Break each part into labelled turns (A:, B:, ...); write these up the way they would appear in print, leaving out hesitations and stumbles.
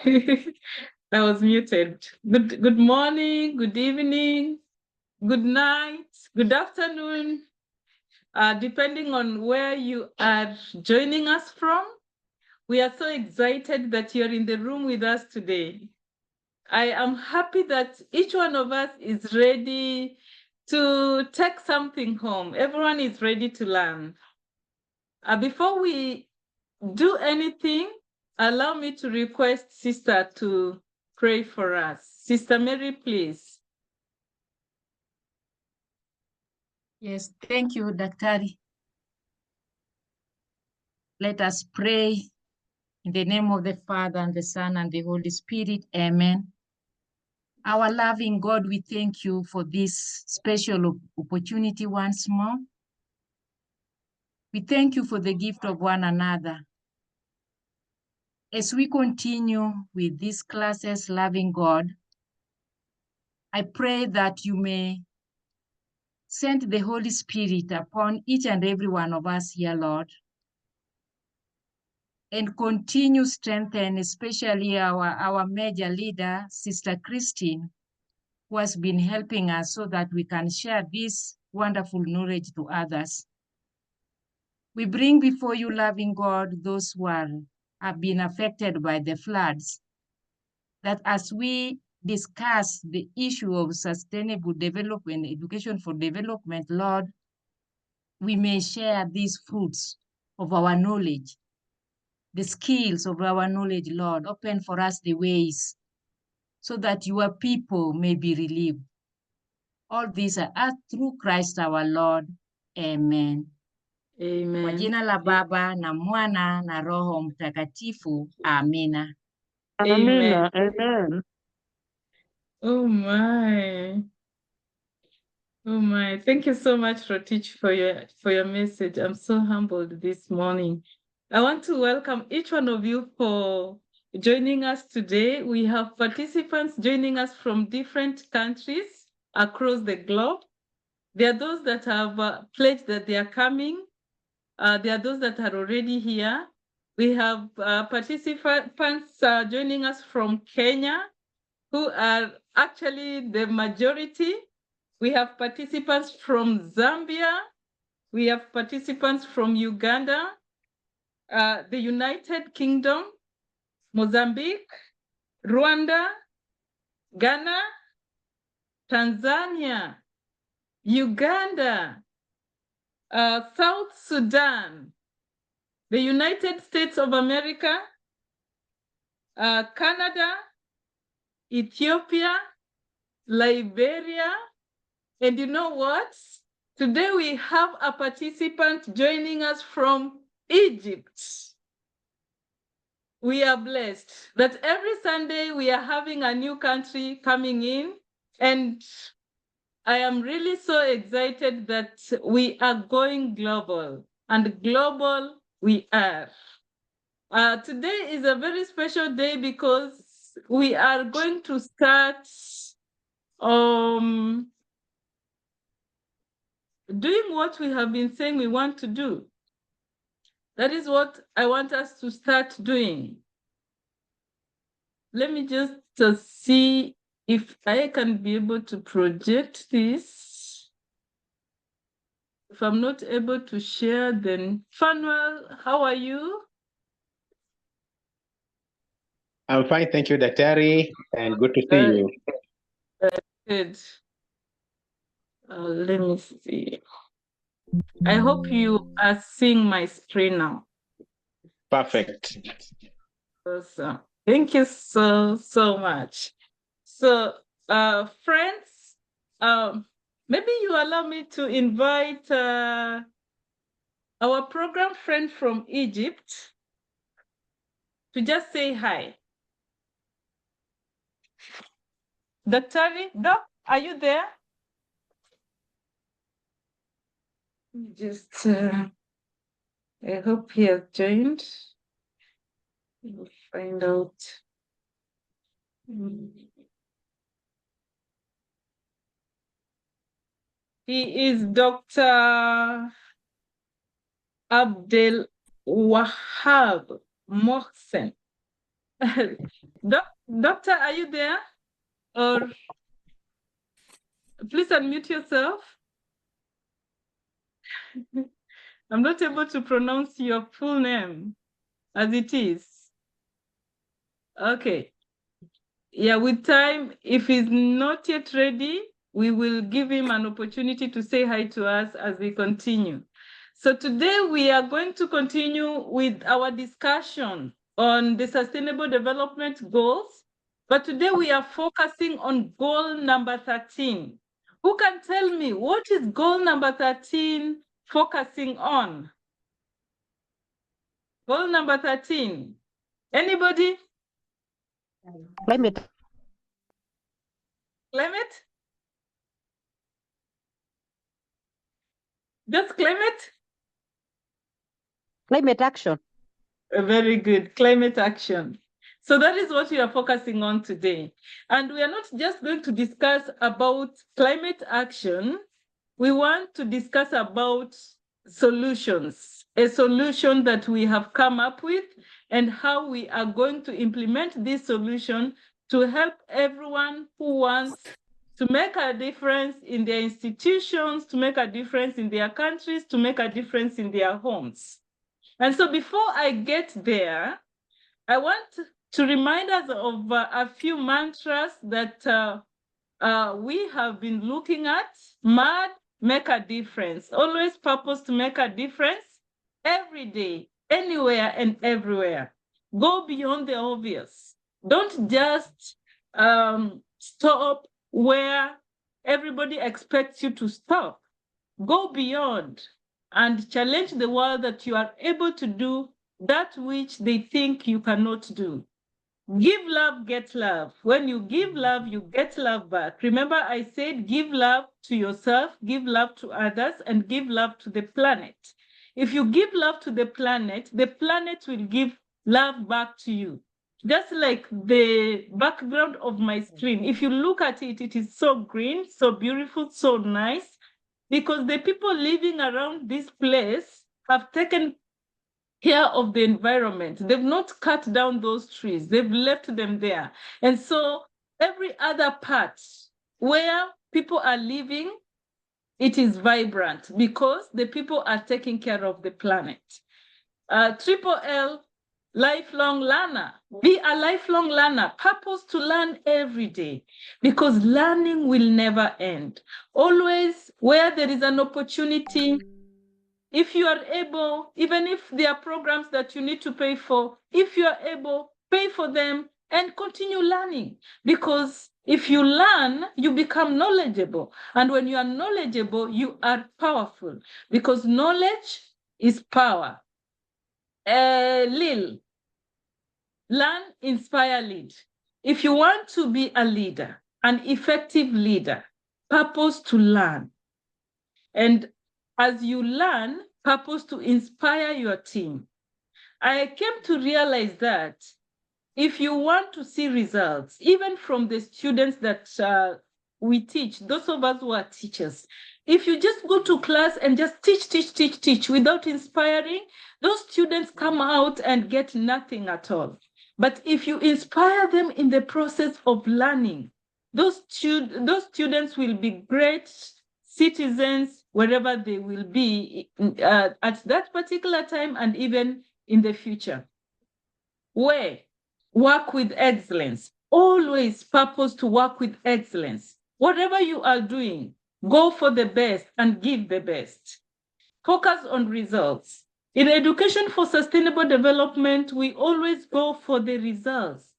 A: I was muted. Good morning, good evening, good night, good afternoon, depending on where you are joining us from. We are so excited that you're in the room with us today. I am happy that each one of us is ready to take something home. Everyone is ready to learn. Before we do anything, allow me to request Sister to pray for us. Sister Mary, please.
B: Yes, thank you, Daktari. Let us pray in the name of the Father and the Son and the Holy Spirit. Amen. Our loving God, we thank you for this special opportunity once more. We thank you for the gift of one another. As we continue with these classes, loving God, I pray that you may send the Holy Spirit upon each and every one of us here, Lord, and continue strengthen, especially our major leader, Sister Christine, who has been helping us so that we can share this wonderful knowledge to others. We bring before you, loving God, those who have been affected by the floods, that as we discuss the issue of sustainable development, education for development, Lord, we may share these fruits of our knowledge, the skills of our knowledge, Lord. Open for us the ways so that your people may be relieved. All these are asked through Christ our Lord. Amen.
A: Amen.
B: Kwa jina la Baba na Mwana na Roho Mtakatifu. Amina.
A: Amen.
C: Amen.
A: Oh my. Oh my. Thank you so much, Rotich, for your message. I'm so humbled this morning. I want to welcome each one of you for joining us today. We have participants joining us from different countries across the globe. There are those that have pledged that they are coming. There are those that are already here. We have participants joining us from Kenya, who are actually the majority. We have participants from Zambia. We have participants from Uganda, the United Kingdom, Mozambique, Rwanda, Ghana, Tanzania, Uganda, South Sudan, the United States of America, Canada, Ethiopia, Liberia, and you know what? Today we have a participant joining us from Egypt. We are blessed that every Sunday we are having a new country coming in, and I am really so excited that we are going global, and global we are. Today is a very special day because we are going to start doing what we have been saying we want to do. That is what I want us to start doing. Let me just see if I can be able to project this. If I'm not able to share, then Fanuel, how are you?
D: I'm fine, thank you, Daktari, and good to see you.
A: Good. Let me see. I hope you are seeing my screen now.
D: Perfect.
A: Awesome. Thank you so much. So, friends, maybe you allow me to invite our program friend from Egypt to just say hi. Daktari, Doc, are you there? Just, I hope he has joined. We'll find out. He is Dr. Abdel Wahab Mohsen. Doctor, are you there? Or please unmute yourself. I'm not able to pronounce your full name as it is. Okay. Yeah, with time, if he's not yet ready, we will give him an opportunity to say hi to us as we continue. So today we are going to continue with our discussion on the Sustainable Development Goals. But today we are focusing on goal number 13. Who can tell me what is goal number 13 focusing on? Goal number 13. Anybody?
C: Climate.
A: Climate? Just climate?
C: Climate action.
A: Very good. Climate action. So that is what we are focusing on today. And we are not just going to discuss about climate action. We want to discuss about solutions, a solution that we have come up with and how we are going to implement this solution to help everyone who wants to make a difference in their institutions, to make a difference in their countries, to make a difference in their homes. And so before I get there, I want to remind us of a few mantras that we have been looking at. MAD, make a difference. Always purpose to make a difference every day, anywhere and everywhere. Go beyond the obvious. Don't just stop where everybody expects you to stop. Go beyond and challenge the world that you are able to do that which they think you cannot do. Give love, get love. When you give love, you get love back. Remember, I said give love to yourself, give love to others, and give love to the planet. If you give love to the planet will give love back to you. Just like the background of my screen, if you look at it, it is so green, so beautiful, so nice, because the people living around this place have taken care of the environment. They've not cut down those trees. They've left them there. And so every other part where people are living, it is vibrant because the people are taking care of the planet. Triple L, lifelong learner. Be a lifelong learner. Purpose to learn every day because learning will never end. Always where there is an opportunity, if you are able, even if there are programs that you need to pay for, if you are able, pay for them and continue learning. Because if you learn, you become knowledgeable. And when you are knowledgeable, you are powerful because knowledge is power. Lil, learn, inspire, lead. If you want to be a leader, an effective leader, purpose to learn. And as you learn, purpose to inspire your team. I came to realize that if you want to see results, even from the students that we teach, those of us who are teachers, if you just go to class and just teach without inspiring, those students come out and get nothing at all. But if you inspire them in the process of learning, those students will be great citizens wherever they will be at that particular time and even in the future. Where? Work with excellence. Always purpose to work with excellence. Whatever you are doing, go for the best and give the best. Focus on results. In education for sustainable development, we always go for the results.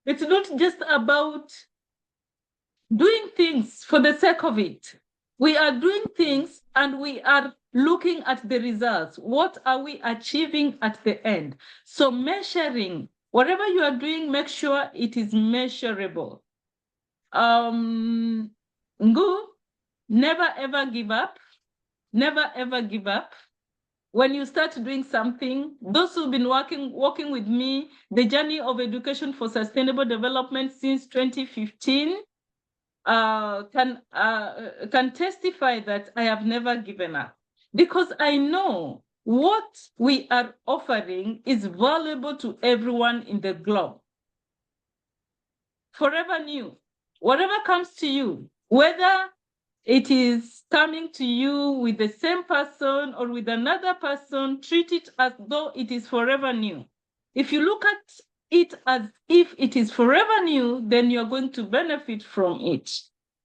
A: It's not just about doing things for the sake of it. We are doing things and we are looking at the results. What are we achieving at the end? So measuring, whatever you are doing, make sure it is measurable. Ngu, never ever give up. Never ever give up. When you start doing something, those who've been working with me, the journey of education for sustainable development since 2015, can testify that I have never given up because I know what we are offering is valuable to everyone in the globe. forever new. Whatever comes to you, whether it is coming to you with the same person or with another person, treat it as though it is forever new. If you look at it as if it is forever new, then you're going to benefit from it.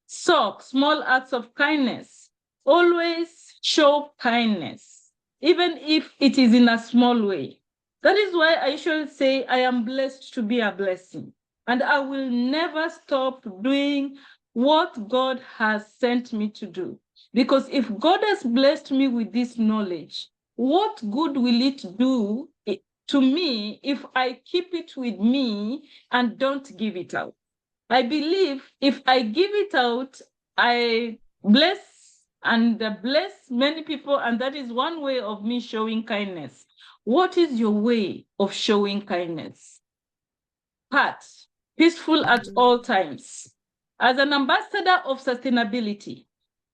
A: So, small acts of kindness. Always show kindness, even if it is in a small way. That is why I usually say, I am blessed to be a blessing. And I will never stop doing what God has sent me to do. Because if God has blessed me with this knowledge, what good will it do to me if I keep it with me and don't give it out? I believe if I give it out, I bless and bless many people, and that is one way of me showing kindness. What is your way of showing kindness? Heart, peaceful at all times. As an ambassador of sustainability,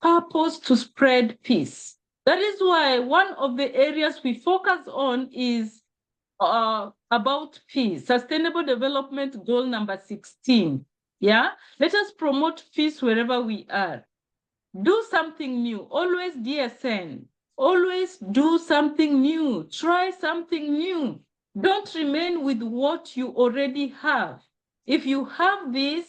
A: purpose to spread peace. That is why one of the areas we focus on is about peace, Sustainable Development Goal number 16. Yeah, let us promote peace wherever we are. Do something new, always DSN. Always do something new, try something new. Don't remain with what you already have. If you have this,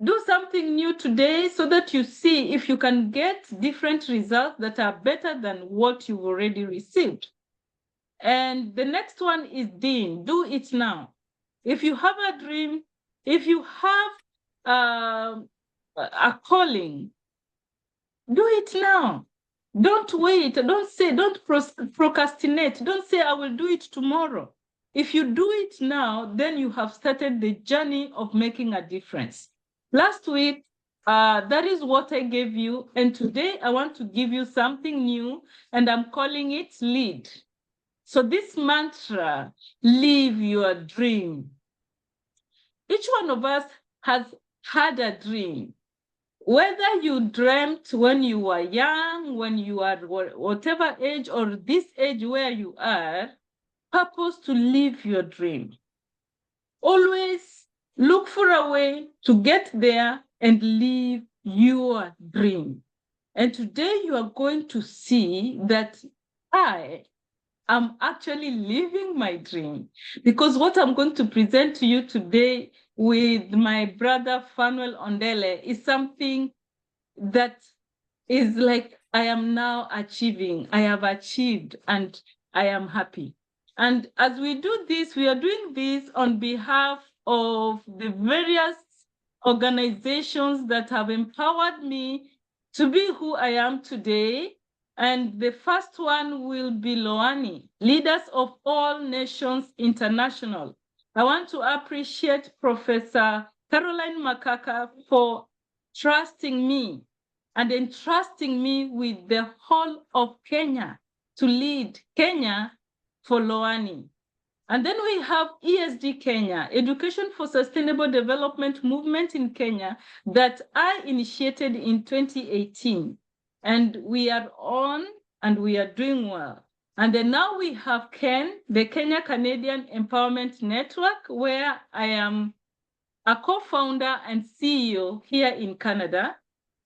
A: do something new today so that you see if you can get different results that are better than what you've already received. And the next one is Dean, do it now. If you have a dream, if you have a calling, do it now. Don't wait. Don't procrastinate. Don't say, I will do it tomorrow. If you do it now, then you have started the journey of making a difference. Last week, that is what I gave you. And today I want to give you something new, and I'm calling it lead. So this mantra, live your dream. Each one of us has had a dream. Whether you dreamt when you were young, when you are whatever age, or this age where you are, purpose to live your dream. Always look for a way to get there and live your dream. And today you are going to see that I am actually living my dream, because what I'm going to present to you today with my brother Fanuel Ondele is something that is like I am now achieving. I have achieved and I am happy. And as we do this, we are doing this on behalf of the various organizations that have empowered me to be who I am today. And the first one will be Loani, Leaders of All Nations International. I want to appreciate Professor Caroline Makaka for trusting me and entrusting me with the whole of Kenya to lead Kenya for Loani. And then we have ESD Kenya, Education for Sustainable Development Movement in Kenya, that I initiated in 2018. And we are on and we are doing well. And then now we have KEN, the Kenya Canadian Empowerment Network, where I am a co-founder and CEO here in Canada.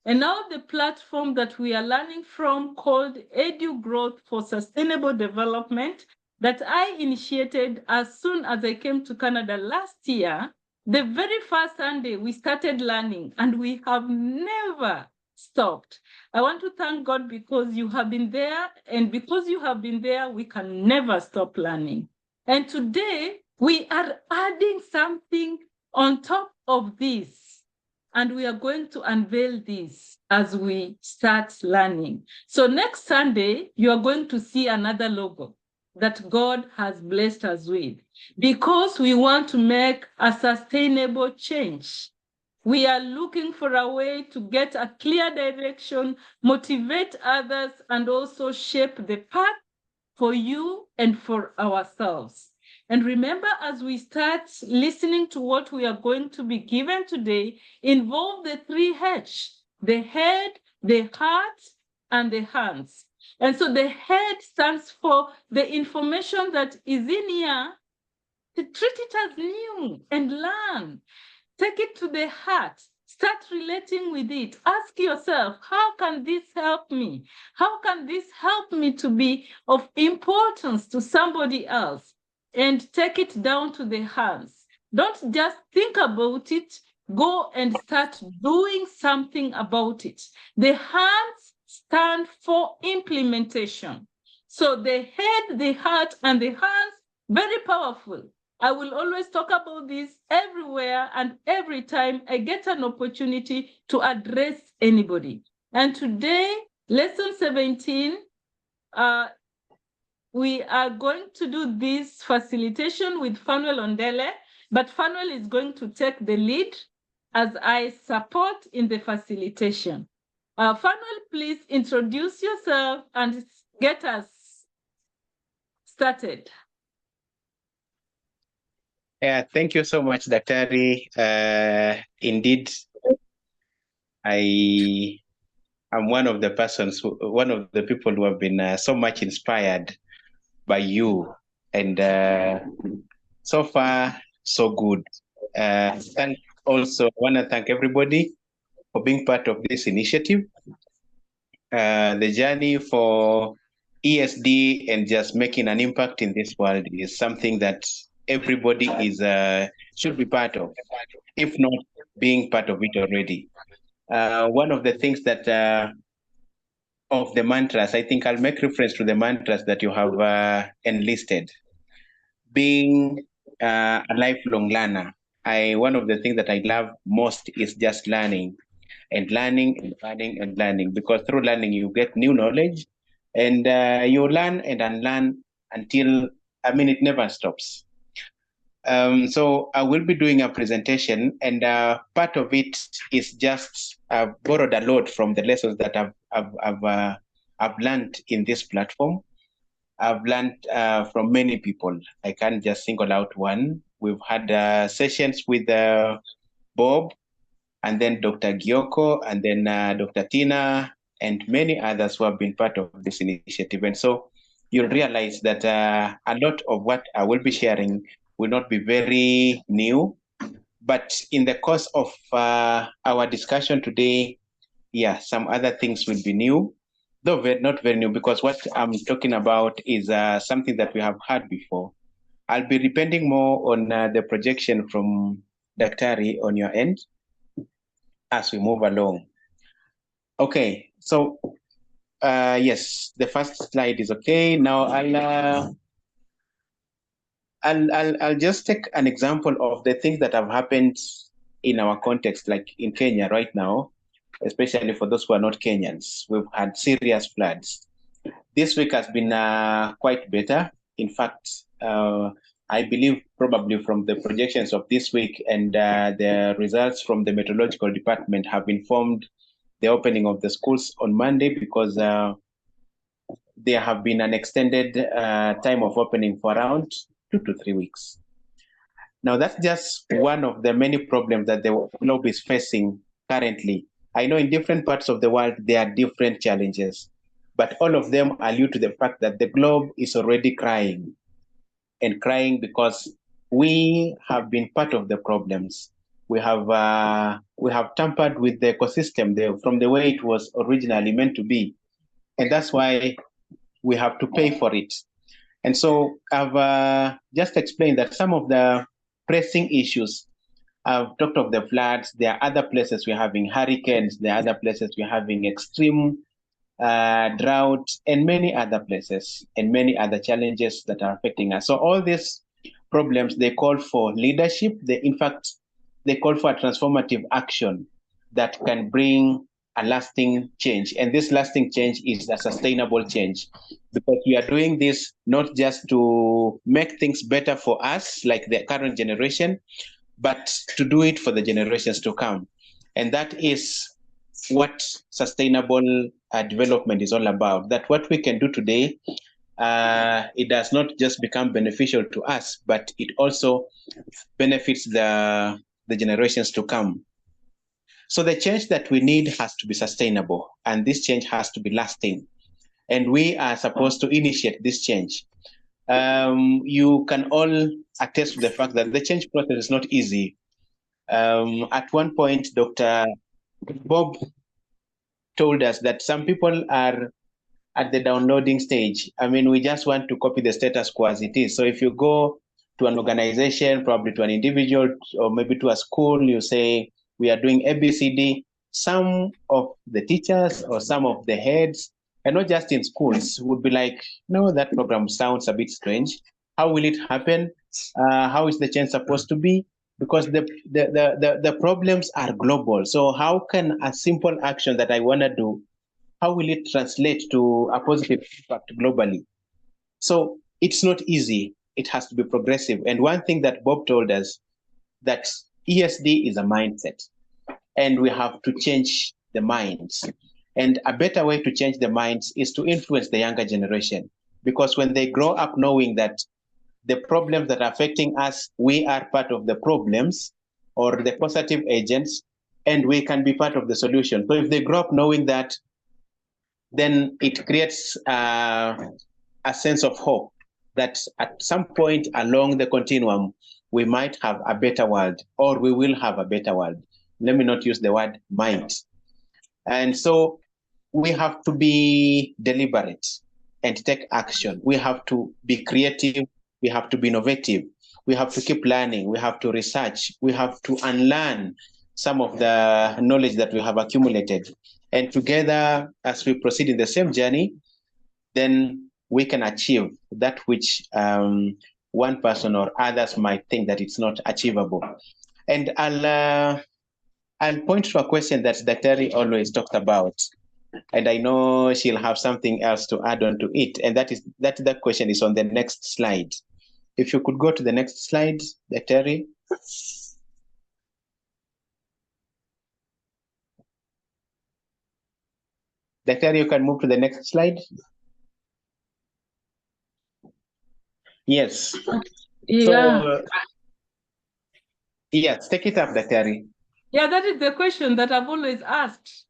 A: And now the platform that we are learning from called Edu Growth for Sustainable Development that I initiated as soon as I came to Canada last year. The very first Sunday we started learning and we have never stopped. I want to thank God because you have been there, and because you have been there, we can never stop learning. And today we are adding something on top of this, and we are going to unveil this as we start learning. So next Sunday, you are going to see another logo that God has blessed us with, because we want to make a sustainable change. We are looking for a way to get a clear direction, motivate others, and also shape the path for you and for ourselves. And remember, as we start listening to what we are going to be given today, involve the 3H, the head, the heart, and the hands. And so the head stands for the information that is in here, to treat it as new and learn. take it to the heart. Start relating with it. Ask yourself, how can this help me? How can this help me to be of importance to somebody else? And take it down to the hands. Don't just think about it. Go and start doing something about it. The hands stand for implementation. So the head, the heart, and the hands, very powerful. I will always talk about this everywhere and every time I get an opportunity to address anybody. And today, lesson 17, we are going to do this facilitation with Fanuel Ondele, but Fanuel is going to take the lead as I support in the facilitation. Fanuel, please introduce yourself and get us started.
D: Yeah, thank you so much, Daktari. Indeed, I am one of the people who have been so much inspired by you, and so far, so good. I want to thank everybody for being part of this initiative. The journey for ESD and just making an impact in this world is something that everybody should be part of, if not being part of it already. One of the things that of the mantras, I think I'll make reference to the mantras that you have enlisted. Being a lifelong learner, one of the things that I love most is just learning and learning and learning and learning, because through learning you get new knowledge, and you learn and unlearn until, it never stops. So I will be doing a presentation, and part of it is just I've borrowed a lot from the lessons that I've learned in this platform. I've learned from many people. I can't just single out one. We've had sessions with Bob, and then Dr. Gyoko, and then Dr. Tina, and many others who have been part of this initiative. And so you'll realize that a lot of what I will be sharing will not be very new, but in the course of our discussion today, some other things will be new, though not very new, because what I'm talking about is something that we have heard before. I'll be depending more on the projection from Daktari on your end as we move along. Okay, so yes, the first slide is okay. Now I'll just take an example of the things that have happened in our context, like in Kenya right now, especially for those who are not Kenyans. We've had serious floods. This week has been quite better. In fact, I believe probably from the projections of this week and the results from the meteorological department have informed the opening of the schools on Monday, because there have been an extended time of opening for around 2 to 3 weeks. Now, that's just one of the many problems that the globe is facing currently. I know in different parts of the world, there are different challenges, but all of them allude to the fact that the globe is already crying, and crying because we have been part of the problems. We have tampered with the ecosystem from the way it was originally meant to be, and that's why we have to pay for it. And so I've just explained that some of the pressing issues, I've talked of the floods. There are other places we're having hurricanes. There are other places we're having extreme drought, and many other places and many other challenges that are affecting us. So all these problems, they call for leadership. In fact, they call for a transformative action that can bring a lasting change. And this lasting change is a sustainable change, because we are doing this not just to make things better for us, like the current generation, but to do it for the generations to come. And that is what sustainable development is all about. That what we can do today, it does not just become beneficial to us, but it also benefits the generations to come. So the change that we need has to be sustainable, and this change has to be lasting. And we are supposed to initiate this change. You can all attest to the fact that the change process is not easy. At one point, Dr. Bob told us that some people are at the downloading stage. I mean, we just want to copy the status quo as it is. So if you go to an organization, probably to an individual, or maybe to a school, you say, we are doing ABCD. Some of the teachers or some of the heads, and not just in schools, would be like, no, that program sounds a bit strange. How will it happen? How is the change supposed to be? Because the problems are global. So how can a simple action that I want to do, how will it translate to a positive impact globally? So it's not easy. It has to be progressive. And one thing that Bob told us, that ESD is a mindset, and we have to change the minds. And a better way to change the minds is to influence the younger generation, because when they grow up knowing that the problems that are affecting us, we are part of the problems or the positive agents, and we can be part of the solution. So if they grow up knowing that, then it creates a sense of hope that at some point along the continuum, we might have a better world, or we will have a better world. Let me not use the word might. And so we have to be deliberate and take action. We have to be creative. We have to be innovative. We have to keep learning. We have to research. We have to unlearn some of the knowledge that we have accumulated. And together, as we proceed in the same journey, then we can achieve that which one person or others might think that it's not achievable. And I'll point to a question that Dr. always talked about, and I know she'll have something else to add on to it. And that question is on the next slide. If you could go to the next slide, Dr. Dr. You can move to the next slide. Yes.
A: Yeah.
D: So, yes, take it up, Dr.
A: Yeah, that is the question that I've always asked.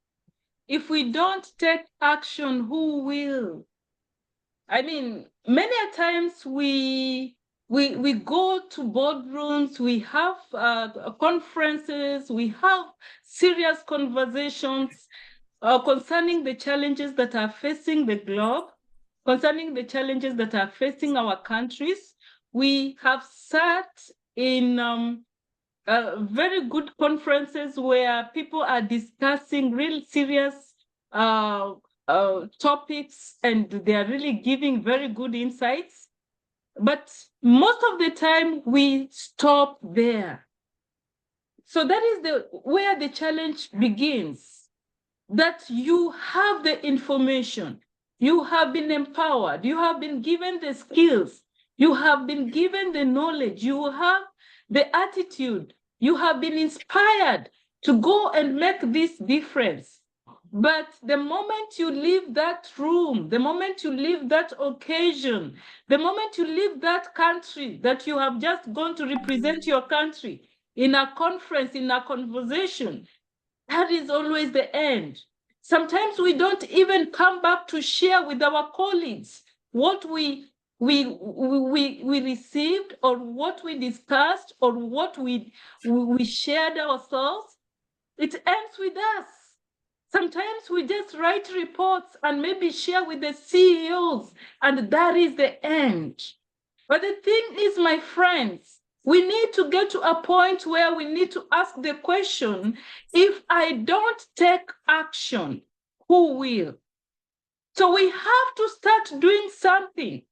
A: If we don't take action, who will? I mean, many a times we go to boardrooms, we have conferences, we have serious conversations concerning the challenges that are facing the globe, concerning the challenges that are facing our countries. We have sat in very good conferences where people are discussing real serious topics, and they are really giving very good insights. But most of the time we stop there. So that is where the challenge begins, that you have the information, you have been empowered, you have been given the skills, you have been given the knowledge, you have the attitude, you have been inspired to go and make this difference. But the moment you leave that room, the moment you leave that occasion, the moment you leave that country that you have just gone to represent your country in a conference, in a conversation, that is always the end. Sometimes we don't even come back to share with our colleagues what we received, or what we discussed, or what we shared ourselves. It ends with us. Sometimes we just write reports and maybe share with the CEOs, and that is the end. But the thing is, my friends, we need to get to a point where we need to ask the question, if I don't take action, who will? So we have to start doing something.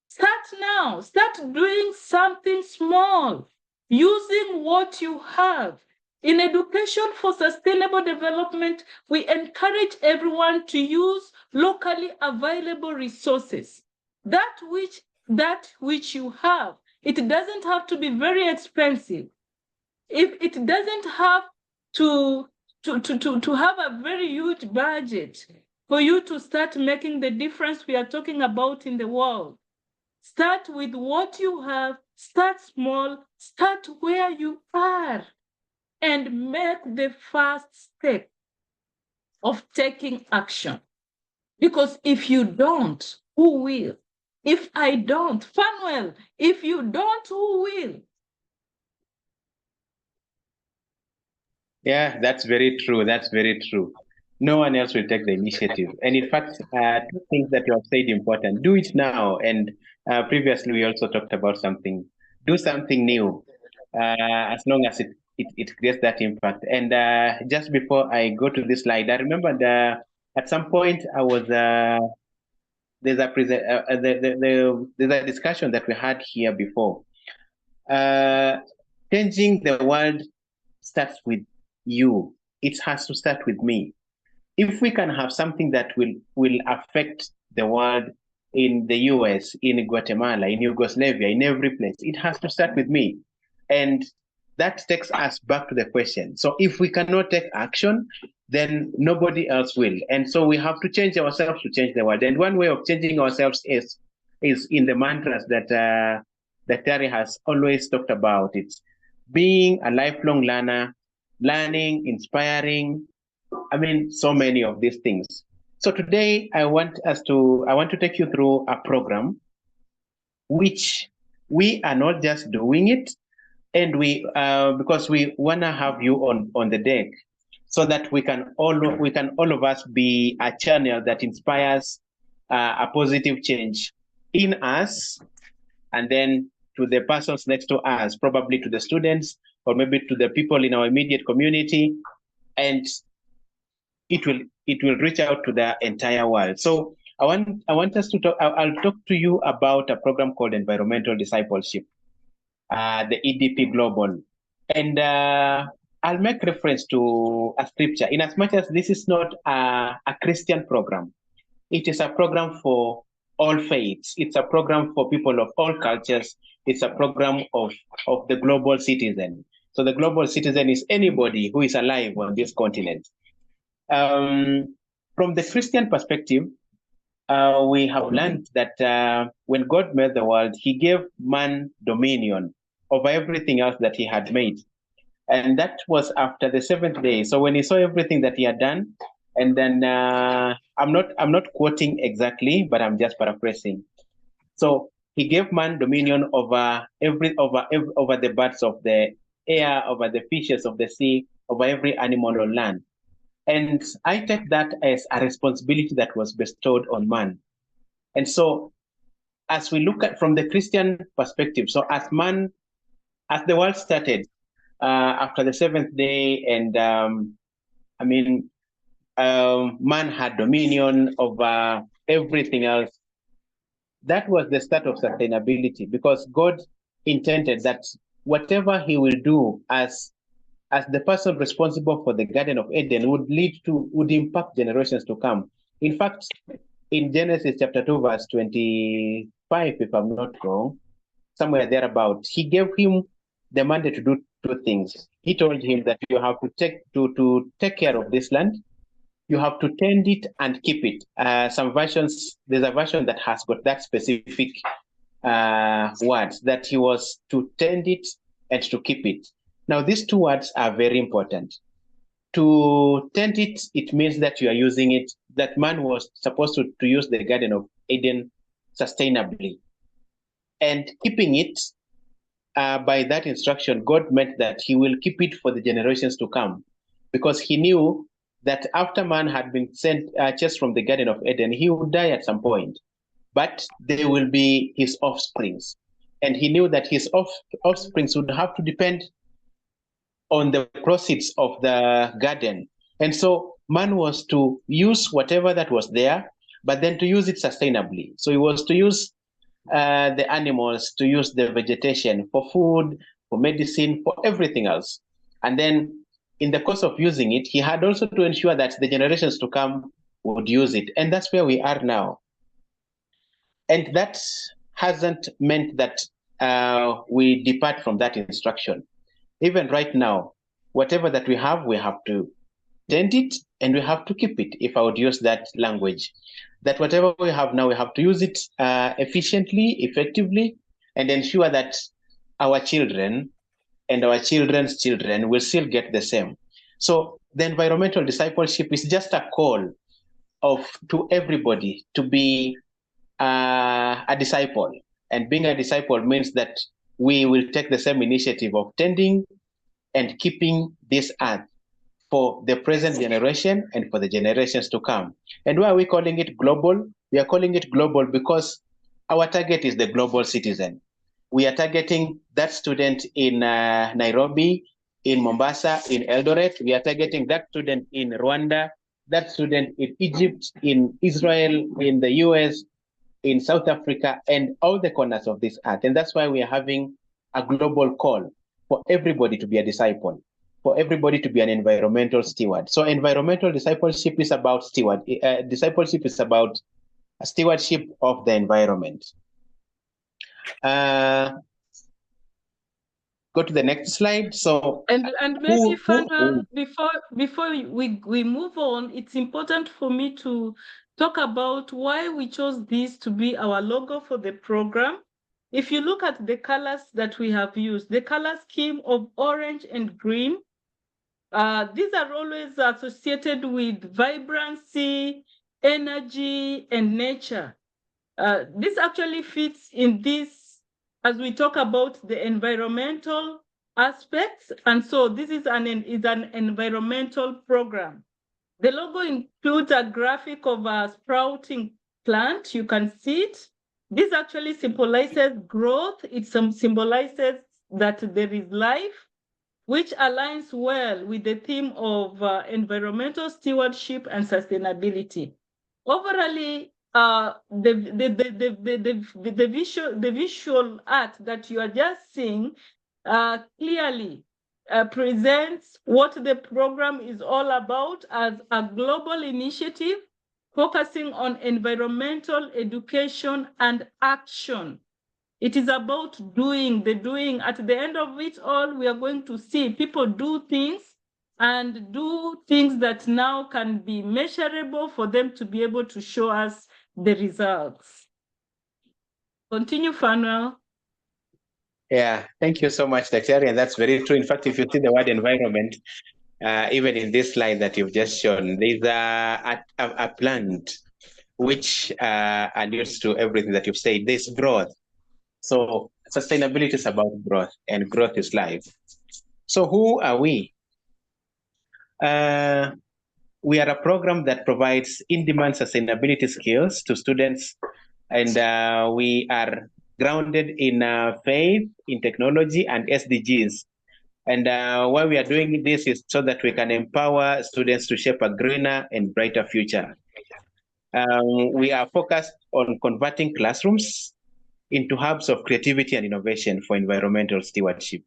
A: Start now. Start doing something small, using what you have. In Education for Sustainable Development, we encourage everyone to use locally available resources. That which you have. It doesn't have to be very expensive. If it doesn't have to have a very huge budget for you to start making the difference we are talking about in the world. Start with what you have, start small, start where you are, and make the first step of taking action. Because if you don't, who will? If I don't, Fanuel, if you don't, who will?
D: Yeah, that's very true. That's very true. No one else will take the initiative. And in fact, two things that you have said important. Do it now. And previously, we also talked about something. Do something new, as long as it creates that impact. And just before I go to this slide, I remember at some point I was there's a discussion that we had here before. Changing the world starts with you. It has to start with me. If we can have something that will affect the world in the US, in Guatemala, in Yugoslavia, in every place, it has to start with me. And that takes us back to the question. So if we cannot take action, then nobody else will. And so we have to change ourselves to change the world. And one way of changing ourselves is in the mantras that Terry has always talked about. It's being a lifelong learner, learning, inspiring. I mean, so many of these things. So today I want to take you through a program which we are not just doing it, and we because we want to have you on the deck, so that we can all of us be a channel that inspires a positive change in us, and then to the persons next to us, probably to the students, or maybe to the people in our immediate community, and it will reach out to the entire world. So I want us to talk. I'll talk to you about a program called Environmental Discipleship, the EDP Global, and I'll make reference to a scripture. In as much as this is not a Christian program, it is a program for all faiths. It's a program for people of all cultures. It's a program of the global citizen. So the global citizen is anybody who is alive on this continent. From the Christian perspective, we have learned that when God made the world, he gave man dominion over everything else that he had made. And that was after the seventh day. So when he saw everything that he had done, and then I'm not quoting exactly, but I'm just paraphrasing. So he gave man dominion over over the birds of the air, over the fishes of the sea, over every animal on land. And I take that as a responsibility that was bestowed on man. And so as we look at from the Christian perspective, so as the world started after the seventh day, and man had dominion over everything else. That was the start of sustainability, because God intended that whatever he will do as the person responsible for the Garden of Eden would impact generations to come. In fact, in Genesis chapter 2, verse 25, if I'm not wrong, somewhere thereabout, he gave him the mandate to do two things. He told him that you have to take care of this land, you have to tend it and keep it. Some versions, there's a version that has got that specific words, that he was to tend it and to keep it. Now, these two words are very important. To tend it, it means that you are using it, that man was supposed to use the Garden of Eden sustainably. And keeping it, by that instruction, God meant that he will keep it for the generations to come, because he knew that after man had been chased from the Garden of Eden, he would die at some point, but there will be his offsprings. And he knew that his offsprings would have to depend on the proceeds of the garden. And so man was to use whatever that was there, but then to use it sustainably. So he was to use the animals, to use the vegetation for food, for medicine, for everything else. And then in the course of using it, he had also to ensure that the generations to come would use it. And that's where we are now. And that hasn't meant that we depart from that instruction. Even right now, whatever that we have to tend it and we have to keep it, if I would use that language. That whatever we have now, we have to use it efficiently, effectively, and ensure that our children and our children's children will still get the same. So the environmental discipleship is just a call to everybody to be a disciple. And being a disciple means that we will take the same initiative of tending and keeping this earth for the present generation and for the generations to come. And why are we calling it global? We are calling it global because our target is the global citizen. We are targeting that student in Nairobi, in Mombasa, in Eldoret. We are targeting that student in Rwanda, that student in Egypt, in Israel, in the US, in South Africa, and all the corners of this earth. And that's why we are having a global call for everybody to be a disciple, for everybody to be an environmental steward. So environmental discipleship is about discipleship is about a stewardship of the environment. Go to the next slide. So
A: and maybe Fana, before we move on, it's important for me to talk about why we chose this to be our logo for the program. If you look at the colors that we have used, the color scheme of orange and green, these are always associated with vibrancy, energy, and nature. This actually fits in this as we talk about the environmental aspects. And so this is an environmental program. The logo includes a graphic of a sprouting plant. You can see it. This actually symbolizes growth. It symbolizes that there is life, which aligns well with the theme of environmental stewardship and sustainability. Overall, the visual art that you are just seeing clearly presents what the program is all about as a global initiative focusing on environmental education and action. It is about doing, the doing. At the end of it all, we are going to see people do things and do things that now can be measurable for them to be able to show us the results. Continue, Fanuel.
D: Yeah, thank you so much, Dr. And that's very true. In fact, if you see the word environment, even in this slide that you've just shown, there's a plant which alludes to everything that you've said. There's growth. So sustainability is about growth, and growth is life. So who are we? We are a program that provides in-demand sustainability skills to students, and we are grounded in faith, in technology, and SDGs. And why we are doing this is so that we can empower students to shape a greener and brighter future. We are focused on converting classrooms into hubs of creativity and innovation for environmental stewardship.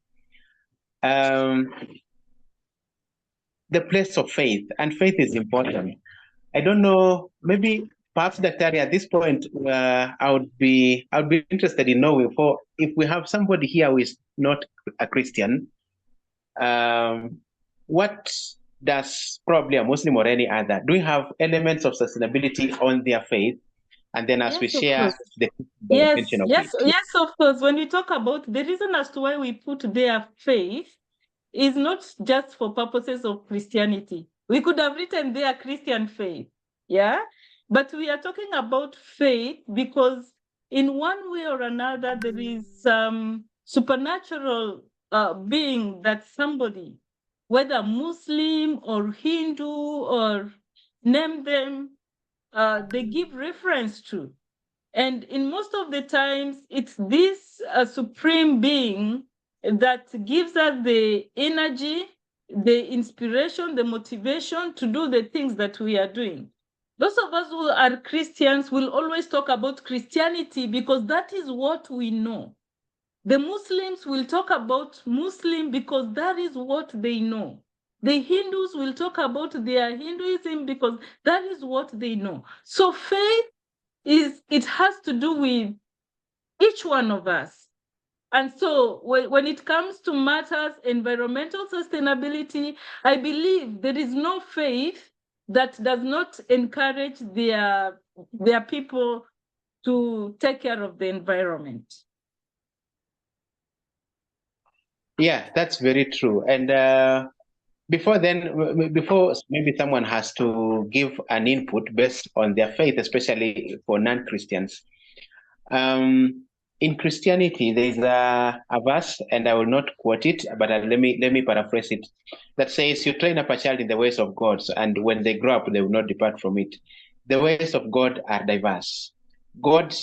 D: The place of faith, and faith is important. I don't know, maybe perhaps Dr. at this point, I would be interested in knowing if we have somebody here who is not a Christian, what does probably a Muslim or any other, do we have elements of sustainability on their faith? And then as we share the intention of it.
A: Yes, of course. When we talk about the reason as to why we put their faith is not just for purposes of Christianity. We could have written their Christian faith, yeah? But we are talking about faith because in one way or another, there is some supernatural being that somebody, whether Muslim or Hindu or name them, they give reference to. And in most of the times, it's this supreme being that gives us the energy, the inspiration, the motivation to do the things that we are doing. Those of us who are Christians will always talk about Christianity because that is what we know. The Muslims will talk about Muslim because that is what they know. The Hindus will talk about their Hinduism because that is what they know. So faith it has to do with each one of us. And so when it comes to matters environmental sustainability, I believe there is no faith that does not encourage their people to take care of the environment.
D: Yeah, that's very true. And before maybe someone has to give an input based on their faith, especially for non-Christians. in Christianity, there is a verse, and I will not quote it, but let me paraphrase it, that says, "You train up a child in the ways of God, and when they grow up, they will not depart from it." The ways of God are diverse. God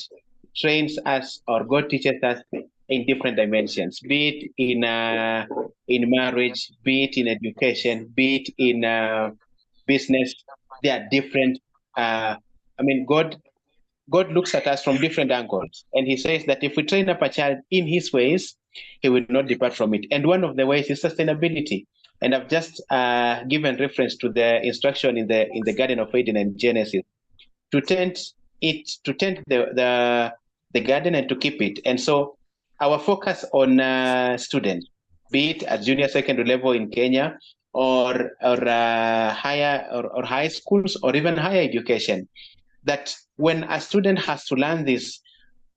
D: trains us, or God teaches us in different dimensions, be it in marriage, be it in education, be it in business. They are different. God looks at us from different angles, and he says that if we train up a child in his ways, he will not depart from it. And one of the ways is sustainability. And I've just given reference to the instruction in the Garden of Eden and Genesis to tend the garden and to keep it. And so our focus on students, be it at junior secondary level in Kenya, or higher or high schools, or even higher education, that when a student has to learn this,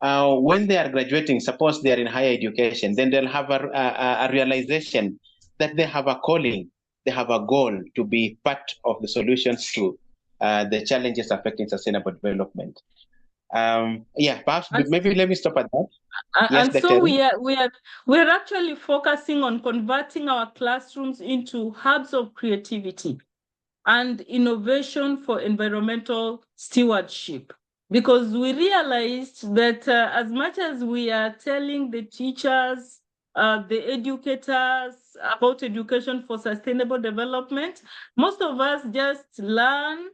D: when they are graduating, suppose they are in higher education, then they'll have a realization that they have a calling, they have a goal to be part of the solutions to the challenges affecting sustainable development. Perhaps maybe let me stop at that. Yes,
A: and so we're actually focusing on converting our classrooms into hubs of creativity and innovation for environmental stewardship. Because we realized that as much as we are telling the teachers, the educators about education for sustainable development, most of us just learn,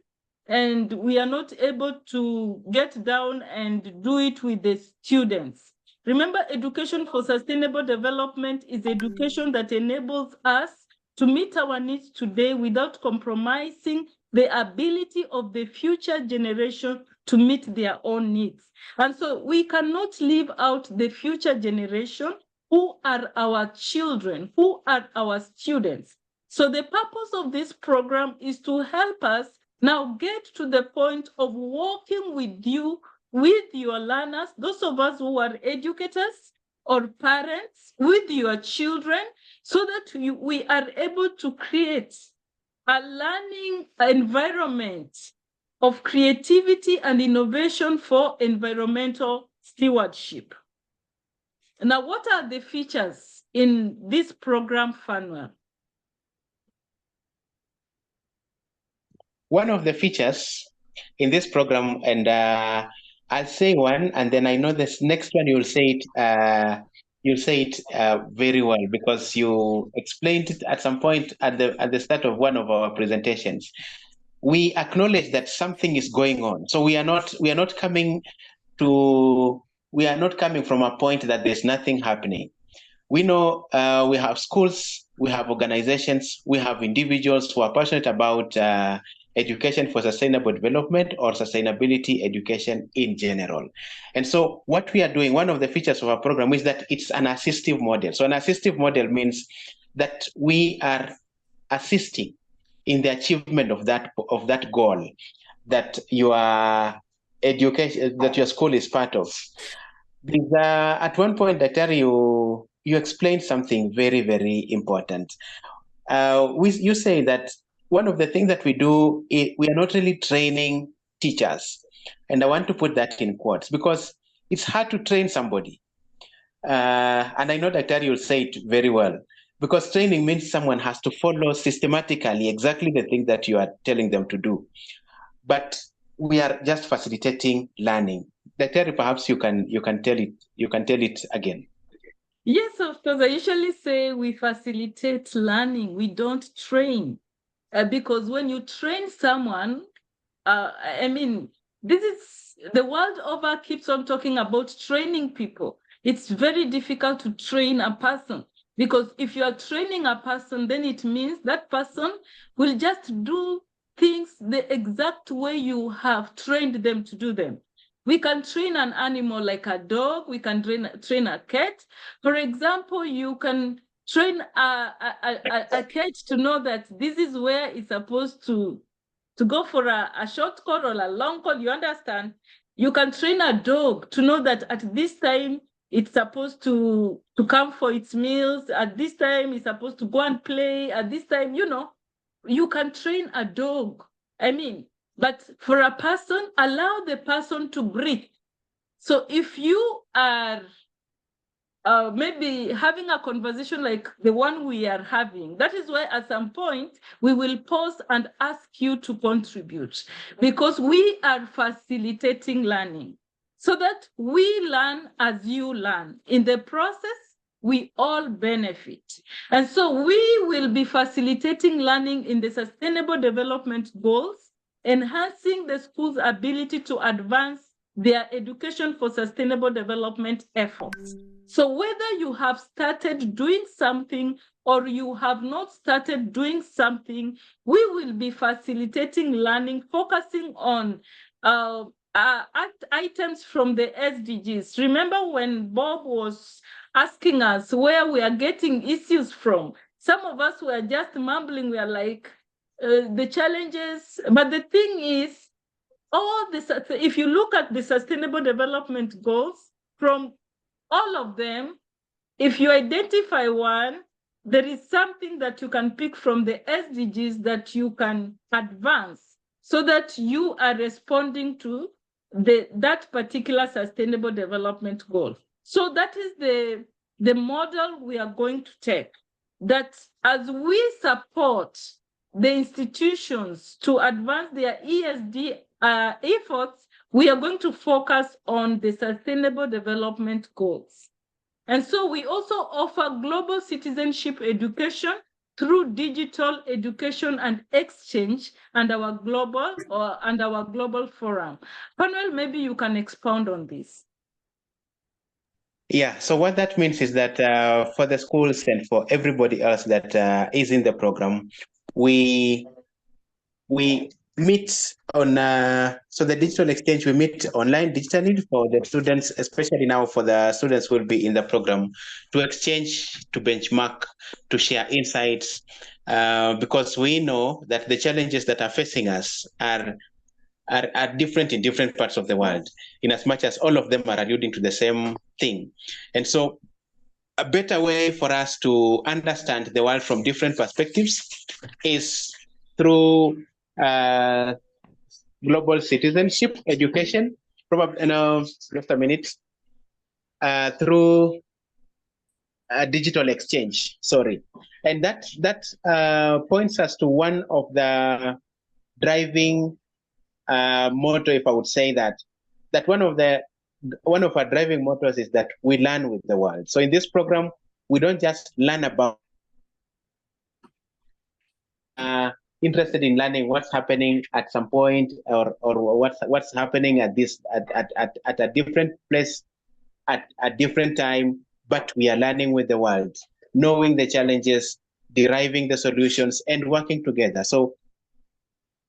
A: and we are not able to get down and do it with the students. Remember, education for sustainable development is education that enables us to meet our needs today without compromising the ability of the future generation to meet their own needs. And so we cannot leave out the future generation, who are our children, who are our students. So the purpose of this program is to help us now get to the point of working with you, with your learners, those of us who are educators or parents, with your children, so that we are able to create a learning environment of creativity and innovation for environmental stewardship. Now, what are the features in this program, Fanuel?
D: One of the features in this program, and I'll say one, and then I know this next one you'll say it very well, because you explained it at some point at the start of one of our presentations. We acknowledge that something is going on, so we are not coming from a point that there's nothing happening. We know we have schools, we have organizations, we have individuals who are passionate about education for sustainable development, or sustainability education in general. And so what we are doing, one of the features of our program is that it's an assistive model. So an assistive model means that we are assisting in the achievement of that goal that your education, that your school is part of. At one point, Dr. you explained something very, very important. You say that one of the things that we do is we are not really training teachers. And I want to put that in quotes, because it's hard to train somebody. And I know Dr. you'll say it very well, because training means someone has to follow systematically exactly the thing that you are telling them to do. But we are just facilitating learning. Dr. perhaps you can tell it again.
A: Yes, of course. I usually say we facilitate learning. We don't train. Because when you train someone, this is, the world over keeps on talking about training people. It's very difficult to train a person, because if you are training a person, then it means that person will just do things the exact way you have trained them to do them. We can train an animal like a dog. We can train a cat. For example, you can train a cat to know that this is where it's supposed to go for a short cut or a long cut. You understand? You can train a dog to know that at this time it's supposed to come for its meals. At this time it's supposed to go and play. At this time, you can train a dog. But for a person, allow the person to breathe. So if you are maybe having a conversation like the one we are having, that is why at some point we will pause and ask you to contribute, because we are facilitating learning so that we learn as you learn. In the process, we all benefit. And so we will be facilitating learning in the Sustainable Development Goals, enhancing the school's ability to advance their education for sustainable development efforts. So whether you have started doing something or you have not started doing something, we will be facilitating learning, focusing on items from the SDGs. Remember when Bob was asking us where we are getting issues from? Some of us were just mumbling. We are like, the challenges. But the thing is, all this, if you look at the Sustainable Development Goals, from all of them, if you identify one, there is something that you can pick from the SDGs that you can advance so that you are responding to that particular Sustainable Development Goal. So that is the model we are going to take, that as we support the institutions to advance their ESG efforts, we are going to focus on the Sustainable Development Goals. And so we also offer global citizenship education through digital education and exchange and our global forum. Manuel, maybe you can expound on this.
D: Yeah, so what that means is that for the schools and for everybody else that is in the program, we meet on, so the digital exchange, we meet online digitally for the students, especially now for the students who will be in the program, to exchange, to benchmark, to share insights, because we know that the challenges that are facing us are different in different parts of the world, in as much as all of them are alluding to the same thing. And so a better way for us to understand the world from different perspectives is through global citizenship education, probably, just a minute, through digital exchange, sorry. And that points us to one of the driving motto, if I would say that one of our driving mottos is that we learn with the world. So in this program, we don't just learn about interested in learning what's happening at some point or what's happening at a different place at a different time, but we are learning with the world, knowing the challenges, deriving the solutions, and working together. So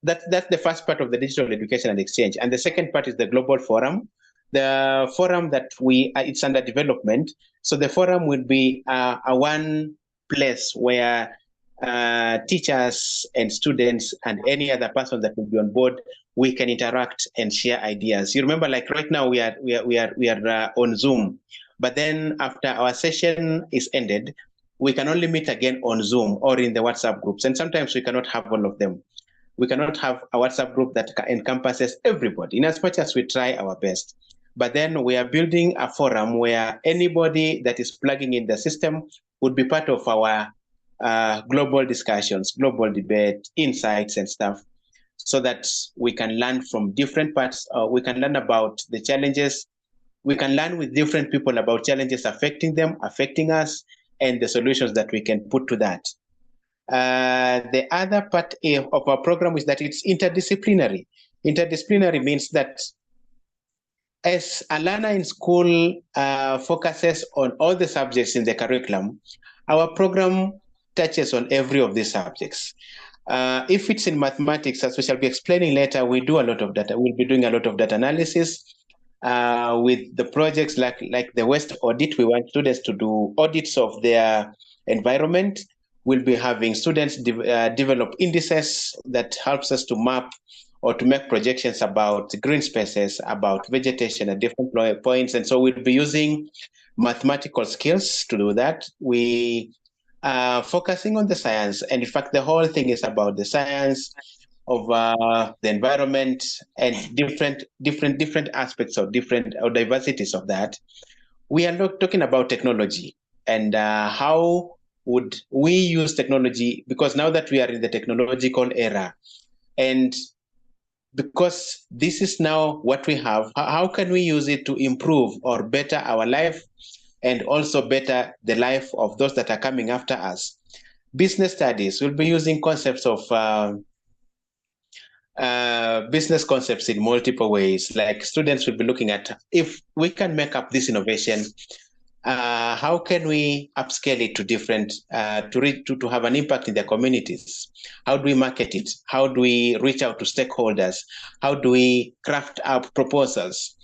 D: that's the first part of the digital education and exchange. And the second part is the global forum. The forum that it's under development. So the forum will be a one place where teachers and students and any other person that will be on board, we can interact and share ideas. You remember, like right now we are on Zoom, but then after our session is ended, we can only meet again on Zoom or in the WhatsApp groups, and sometimes we cannot have all of them. We cannot have a WhatsApp group that encompasses everybody, in as much as we try our best. But then we are building a forum where anybody that is plugging in the system would be part of our global discussions, global debate, insights and stuff, so that we can learn from different parts. We can learn about the challenges. We can learn with different people about challenges affecting them, affecting us, and the solutions that we can put to that. The other part of our program is that it's interdisciplinary. Interdisciplinary means that as a learner in school focuses on all the subjects in the curriculum, our program touches on every of these subjects. If it's in mathematics, as we shall be explaining later, we do a lot of data. We'll be doing a lot of data analysis with the projects like the West audit. We want students to do audits of their environment. We'll be having students develop indices that helps us to map or to make projections about green spaces, about vegetation at different points. And so we'll be using mathematical skills to do that. We are focusing on the science. And in fact, the whole thing is about the science, of the environment and different aspects of different or diversities of that. We are not talking about technology and how would we use technology, because now that we are in the technological era, and because this is now what we have, how can we use it to improve or better our life and also better the life of those that are coming after us? Business studies will be using concepts of business concepts in multiple ways. Like students will be looking at, if we can make up this innovation, how can we upscale it to different, to have an impact in their communities? How do we market it? How do we reach out to stakeholders? How do we craft up proposals?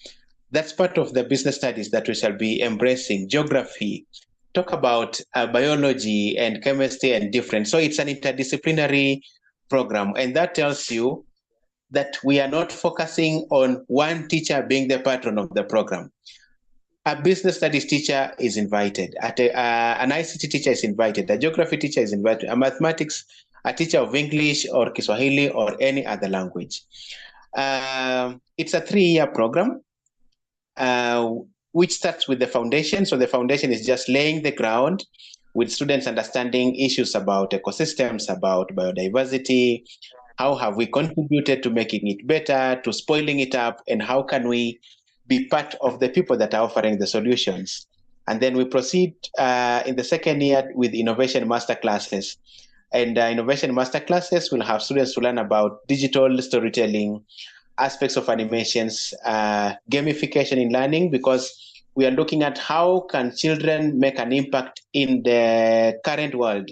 D: That's part of the business studies that we shall be embracing. Geography, talk about biology and chemistry and different. So it's an interdisciplinary program, and that tells you that we are not focusing on one teacher being the patron of the program. A business studies teacher is invited, an ICT teacher is invited, a geography teacher is invited, a mathematics, a teacher of English or Kiswahili or any other language. It's a 3-year program, which starts with the foundation. So the foundation is just laying the ground with students understanding issues about ecosystems, about biodiversity, how have we contributed to making it better, to spoiling it up, and how can we be part of the people that are offering the solutions. And then we proceed in the second year with innovation master classes. And innovation master classes will have students to learn about digital storytelling, aspects of animations, gamification in learning, because we are looking at how can children make an impact in the current world.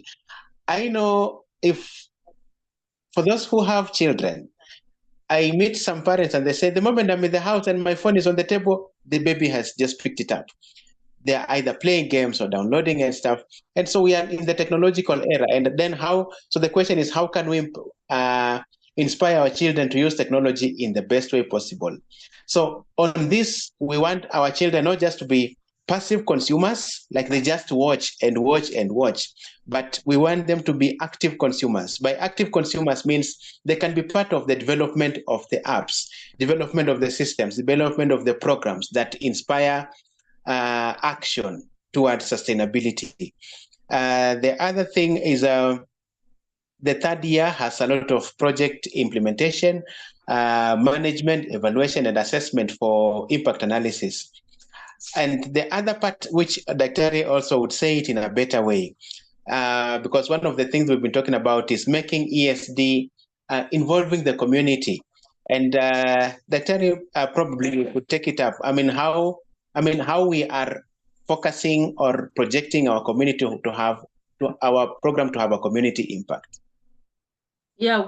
D: I know if, for those who have children, I meet some parents and they say, the moment I'm in the house and my phone is on the table, the baby has just picked it up. They're either playing games or downloading and stuff. And so we are in the technological era. And then so the question is, how can we inspire our children to use technology in the best way possible? So on this, we want our children not just to be passive consumers, like they just watch and watch and watch, but we want them to be active consumers. By active consumers means they can be part of the development of the apps, development of the systems, development of the programs that inspire action towards sustainability. The other thing is the third year has a lot of project implementation, management, evaluation, and assessment for impact analysis. And the other part, which Dr. also would say it in a better way, because one of the things we've been talking about is making ESD involving the community. And Dr. probably would take it up. How we are focusing or projecting our community our program to have a community impact.
A: Yeah,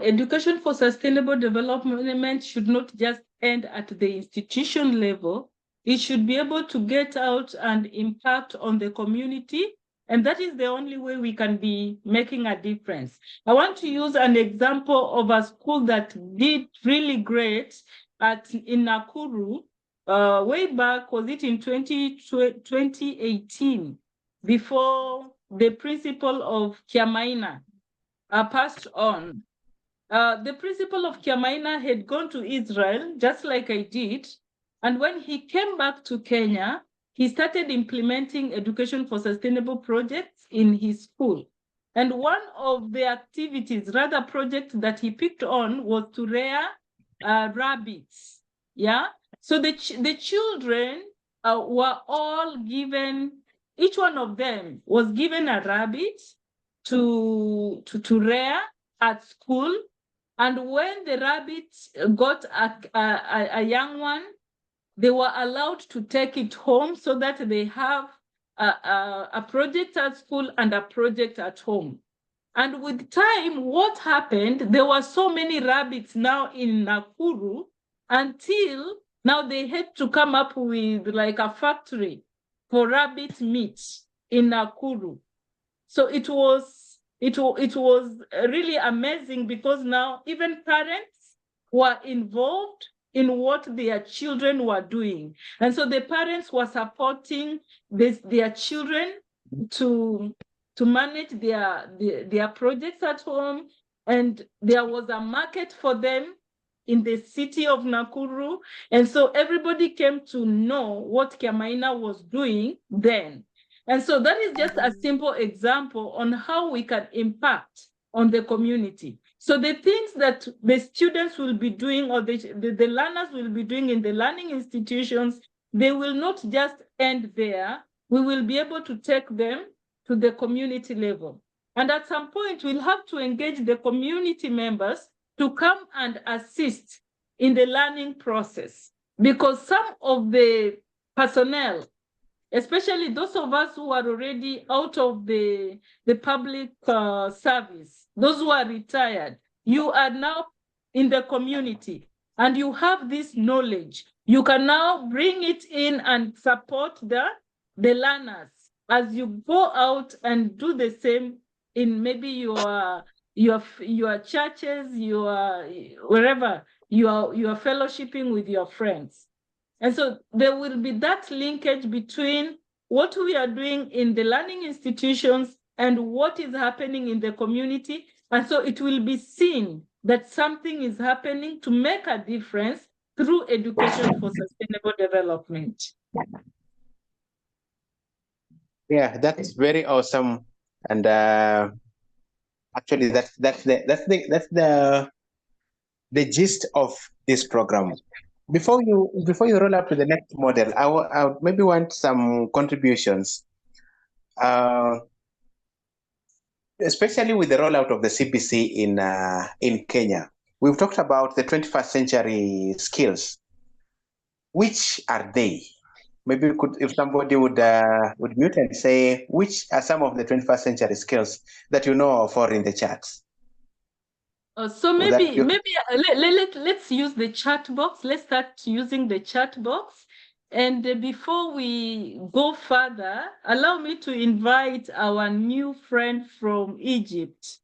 A: education for sustainable development should not just end at the institution level. It should be able to get out and impact on the community. And that is the only way we can be making a difference. I want to use an example of a school that did really great in Nakuru. Way back, was it in 2018, before the principal of Kiamaina passed on. The principal of Kiamaina had gone to Israel, just like I did. And when he came back to Kenya, he started implementing education for sustainable projects in his school. And one of the activities, rather project that he picked on, was to rear rabbits. Yeah. So the children were all given, each one of them was given a rabbit to rear at school. And when the rabbits got a young one, they were allowed to take it home so that they have a project at school and a project at home. And with time, what happened, there were so many rabbits now in Nakuru, until now they had to come up with like a factory for rabbit meat in Nakuru. So it was really amazing, because now even parents were involved in what their children were doing. And so the parents were supporting their children to manage their projects at home, and there was a market for them in the city of Nakuru. And so everybody came to know what Kiamaina was doing then. And so that is just a simple example on how we can impact on the community. So the things that the students will be doing, or the learners will be doing in the learning institutions, they will not just end there. We will be able to take them to the community level. And at some point, we'll have to engage the community members to come and assist in the learning process, because some of the personnel, especially those of us who are already out of the public service, those who are retired, you are now in the community and you have this knowledge. You can now bring it in and support the learners as you go out and do the same in maybe your churches, wherever you are fellowshipping with your friends. And so there will be that linkage between what we are doing in the learning institutions and what is happening in the community. And so it will be seen that something is happening to make a difference through education for sustainable development.
D: Yeah, that's very awesome. And actually, that's the gist of this program. Before you roll up to the next model, I maybe want some contributions, especially with the rollout of the CBC in Kenya. We've talked about the 21st century skills. Which are they? Maybe we could, if somebody would mute and say, which are some of the 21st century skills that you know of, or in the chats?
A: So maybe let's use the chat box. Let's start using the chat box. And before we go further, allow me to invite our new friend from Egypt,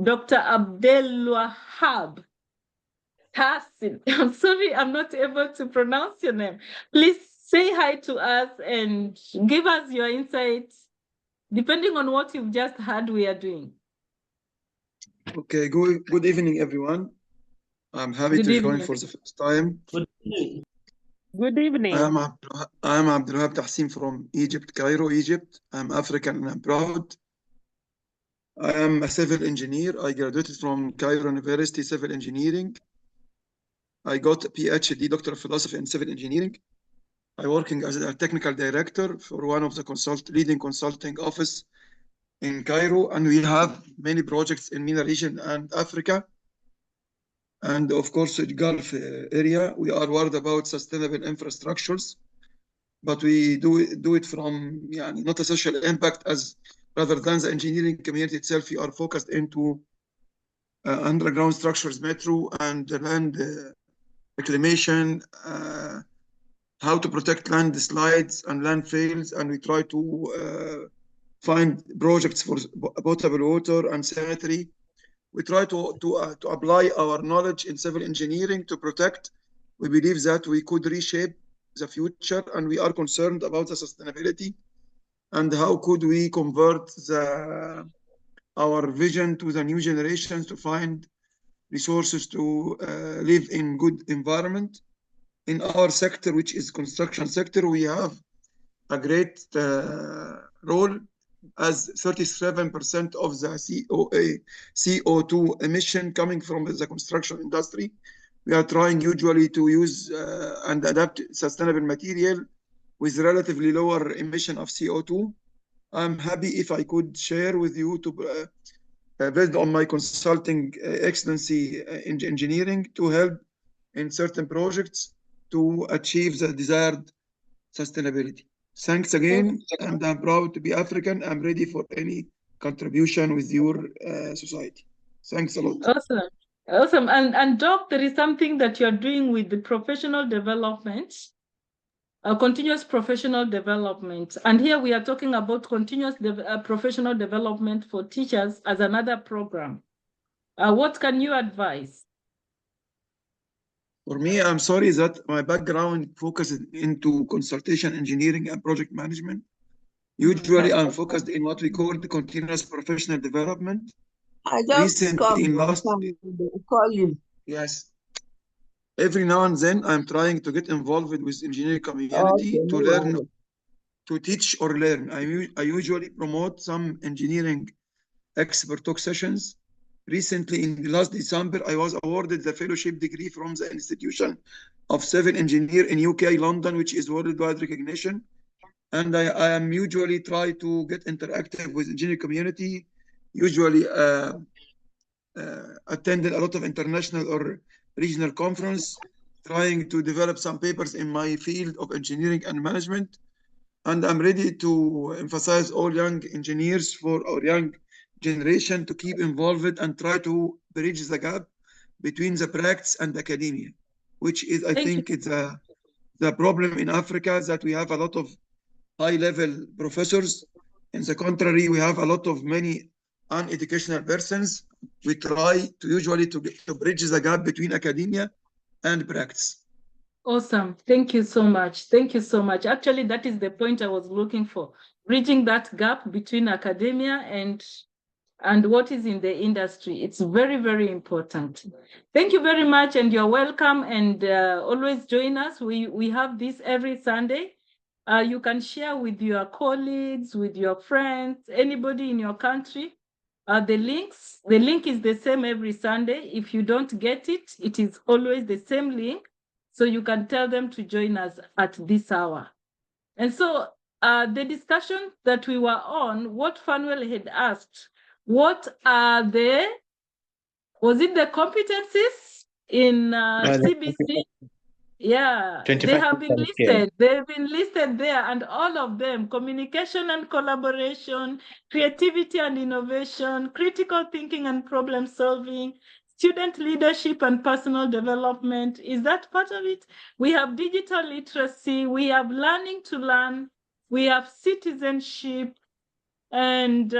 A: Dr. Amb.Dr.Christine. I'm sorry, I'm not able to pronounce your name. Please say hi to us and give us your insights, depending on what you've just heard we are doing.
E: Okay, good evening, everyone. I'm happy to join for the first time.
C: Good evening.
E: I am Amb.Dr.Christine from Egypt, Cairo, Egypt. I'm African and I'm proud. I am a civil engineer. I graduated from Cairo University Civil Engineering. I got a PhD, Doctor of Philosophy in Civil Engineering. I'm working as a technical director for one of the leading consulting office in Cairo, and we have many projects in MENA region and Africa. And of course, the Gulf area. We are worried about sustainable infrastructures, but we do it from not a social impact, as rather than the engineering community itself. We are focused into underground structures, metro, and land reclamation, how to protect landslides and landfills, and we try to find projects for potable water and sanitary. We try to apply our knowledge in civil engineering to protect. We believe that we could reshape the future, and we are concerned about the sustainability and how could we convert our vision to the new generations to find resources to live in good environment. In our sector, which is construction sector, we have a great role, as 37% of the CO2 emission coming from the construction industry. We are trying usually to use and adapt sustainable material with relatively lower emission of CO2. I'm happy if I could share with you to based on my consulting excellency in engineering to help in certain projects to achieve the desired sustainability. Thanks again, and I'm proud to be African. I'm ready for any contribution with your society. Thanks a lot.
A: Awesome. And Doc, there is something that you're doing with the professional development, continuous professional development. And here we are talking about continuous professional development for teachers as another program. What can you advise?
E: For me, I'm sorry that my background focuses into consultation, engineering, and project management. Usually, I'm focused in what we call the continuous professional development.
F: I just
E: recently in last
F: call you.
E: yes. Every now and then I'm trying to get involved with engineering community
F: Okay,
E: to
F: no
E: learn,
F: worries.
E: to teach or learn. I usually promote some engineering expert talk sessions. Recently, in the last December, I was awarded the fellowship degree from the Institution of Civil Engineer in UK, London, which is worldwide recognition. And I am usually try to get interactive with engineering community, usually attended a lot of international or regional conference, trying to develop some papers in my field of engineering and management. And I'm ready to emphasize all young engineers for our young generation to keep involved and try to bridge the gap between the practice and academia, which is, I think, it's the problem in Africa, that we have a lot of high-level professors. In the contrary, we have a lot of many uneducational persons. We try to usually to bridge the gap between academia and practice.
A: Awesome. Thank you so much. Thank you so much. Actually, that is the point I was looking for, bridging that gap between academia and what is in the industry. It's very, very important. Thank you very much, and you're welcome, and always join us. We have this every Sunday. You can share with your colleagues, with your friends, anybody in your country. The link is the same every Sunday. If you don't get it, it is always the same link. So you can tell them to join us at this hour. And so the discussion that we were on, what Fanuel had asked, what are was it the competencies in CBC? Yeah, they have been listed. They've been listed there, and all of them: communication and collaboration, creativity and innovation, critical thinking and problem solving, student leadership and personal development. Is that part of it? We have digital literacy, we have learning to learn, we have citizenship, and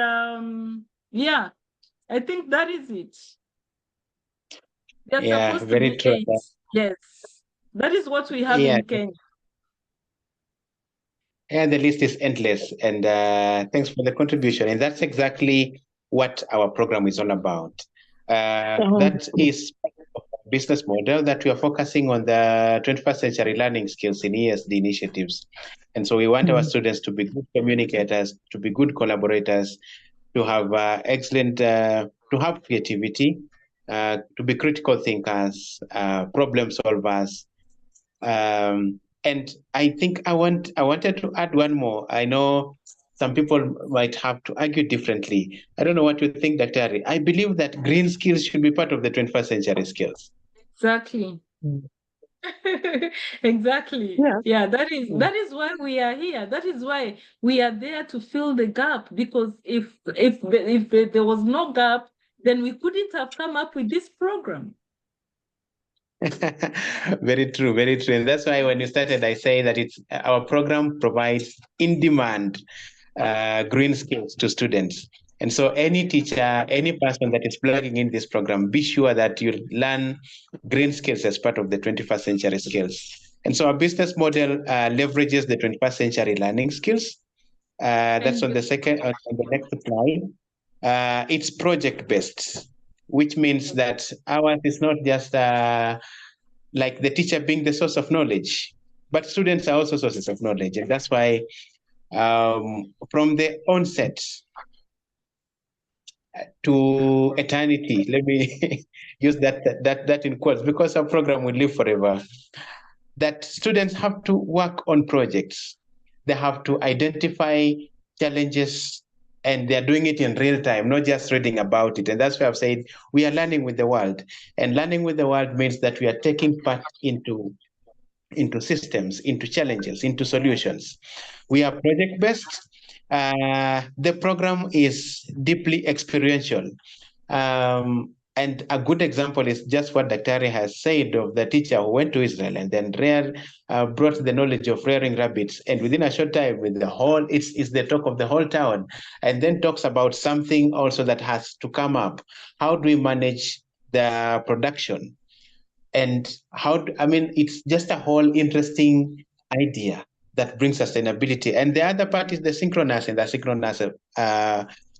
A: yeah, I think that is it. They're supposed to be 8. Yes. That is what we have in Kenya.
D: Yeah, the list is endless. And thanks for the contribution. And that's exactly what our program is all about. That is a business model that we are focusing on the 21st century learning skills in ESD initiatives. And so we want our students to be good communicators, to be good collaborators, to have excellent, to have creativity, to be critical thinkers, problem solvers. And I think I wanted to add one more. I know some people might have to argue differently. I don't know what you think, Dr. Ari. I believe that green skills should be part of the 21st century skills.
A: Exactly. Exactly. Yeah, that is why we are here. That is why we are there to fill the gap, because if there was no gap, then we couldn't have come up with this program.
D: Very true, very true. And that's why when you started, I say that it's our program provides in-demand green skills to students. And so any teacher, any person that is plugging in this program, be sure that you learn green skills as part of the 21st century skills. And so our business model leverages the 21st century learning skills. That's on the next slide. It's project-based, which means that ours is not just like the teacher being the source of knowledge, but students are also sources of knowledge. And that's why from the onset to eternity, let me use that in quotes, because our program will live forever, that students have to work on projects. They have to identify challenges, and they're doing it in real time, not just reading about it. And that's why I've said we are learning with the world. And learning with the world means that we are taking part into systems, into challenges, into solutions. We are project-based. The program is deeply experiential. And a good example is just what Dr. Ari has said of the teacher who went to Israel and then brought the knowledge of rearing rabbits. And within a short time, with the whole, it's the talk of the whole town. And then talks about something also that has to come up. How do we manage the production? And it's just a whole interesting idea that brings sustainability. And the other part is the synchronous and the asynchronous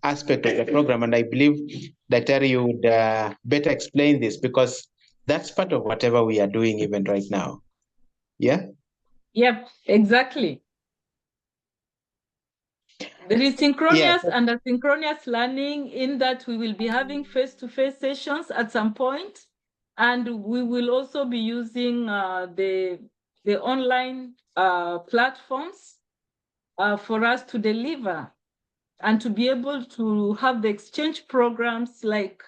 D: aspect of the program, and I believe that you would better explain this, because that's part of whatever we are doing even right now. Yeah?
A: Yep, exactly. There is synchronous and asynchronous learning, in that we will be having face-to-face sessions at some point, and we will also be using the online platforms for us to deliver and to be able to have the exchange programs, like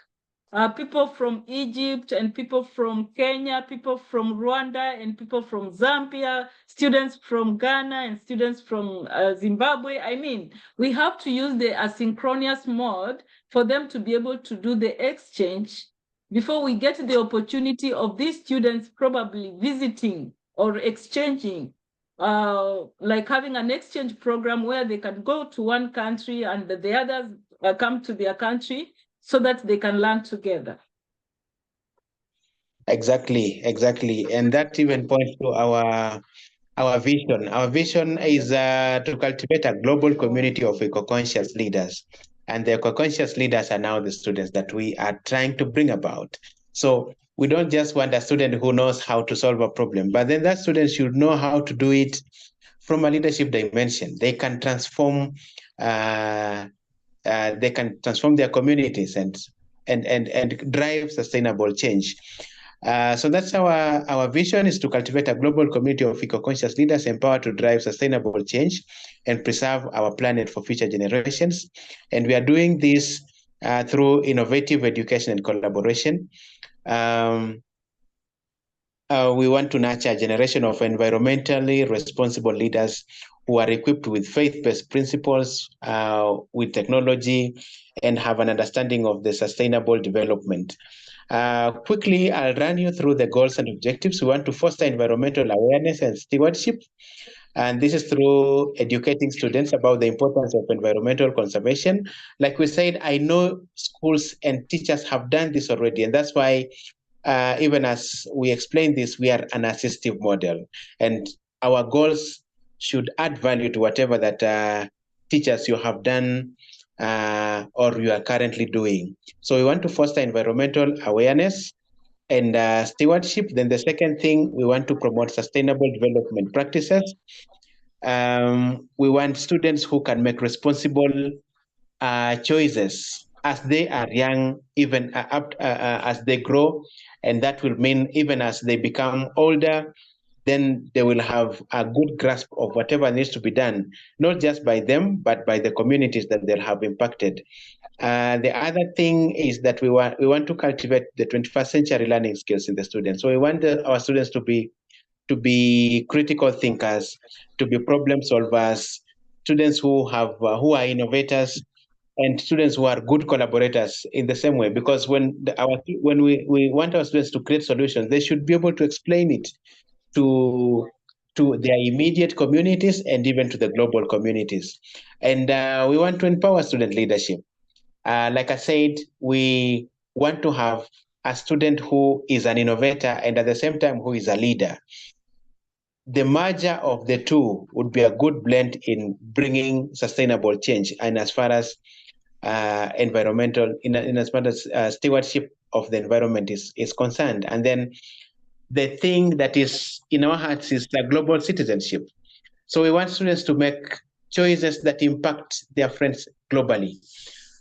A: people from Egypt and people from Kenya, people from Rwanda and people from Zambia, students from Ghana and students from Zimbabwe. I mean, we have to use the asynchronous mode for them to be able to do the exchange before we get the opportunity of these students probably visiting or exchanging, like having an exchange program where they can go to one country and the others come to their country, so that they can learn together.
D: Exactly. And that even points to our vision. Our vision is to cultivate a global community of eco-conscious leaders. And the eco-conscious leaders are now the students that we are trying to bring about. So we don't just want a student who knows how to solve a problem, but then that student should know how to do it from a leadership dimension. They can transform their communities and drive sustainable change. So that's our vision, is to cultivate a global community of eco-conscious leaders empowered to drive sustainable change and preserve our planet for future generations. And we are doing this through innovative education and collaboration. We want to nurture a generation of environmentally responsible leaders who are equipped with faith-based principles, with technology, and have an understanding of the sustainable development. Quickly, I'll run you through the goals and objectives. We want to foster environmental awareness and stewardship. And this is through educating students about the importance of environmental conservation. Like we said, I know schools and teachers have done this already, and that's why even as we explain this, we are an assistive model, and our goals should add value to whatever that teachers you have done or you are currently doing. So we want to foster environmental awareness and stewardship. Then the second thing, we want to promote sustainable development practices. We want students who can make responsible choices as they are young, even as they grow, and that will mean even as they become older, then they will have a good grasp of whatever needs to be done, not just by them, but by the communities that they'll have impacted. The other thing is that we want to cultivate the 21st century learning skills in the students. So we want our students to be critical thinkers, to be problem solvers, students who are innovators, and students who are good collaborators in the same way. Because when we want our students to create solutions, they should be able to explain it to their immediate communities and even to the global communities. And we want to empower student leadership. Like I said, we want to have a student who is an innovator and at the same time who is a leader. The merger of the two would be a good blend in bringing sustainable change, and as far as environmental, in as far as stewardship of the environment is concerned. And then the thing that is in our hearts is the global citizenship. So we want students to make choices that impact their friends globally.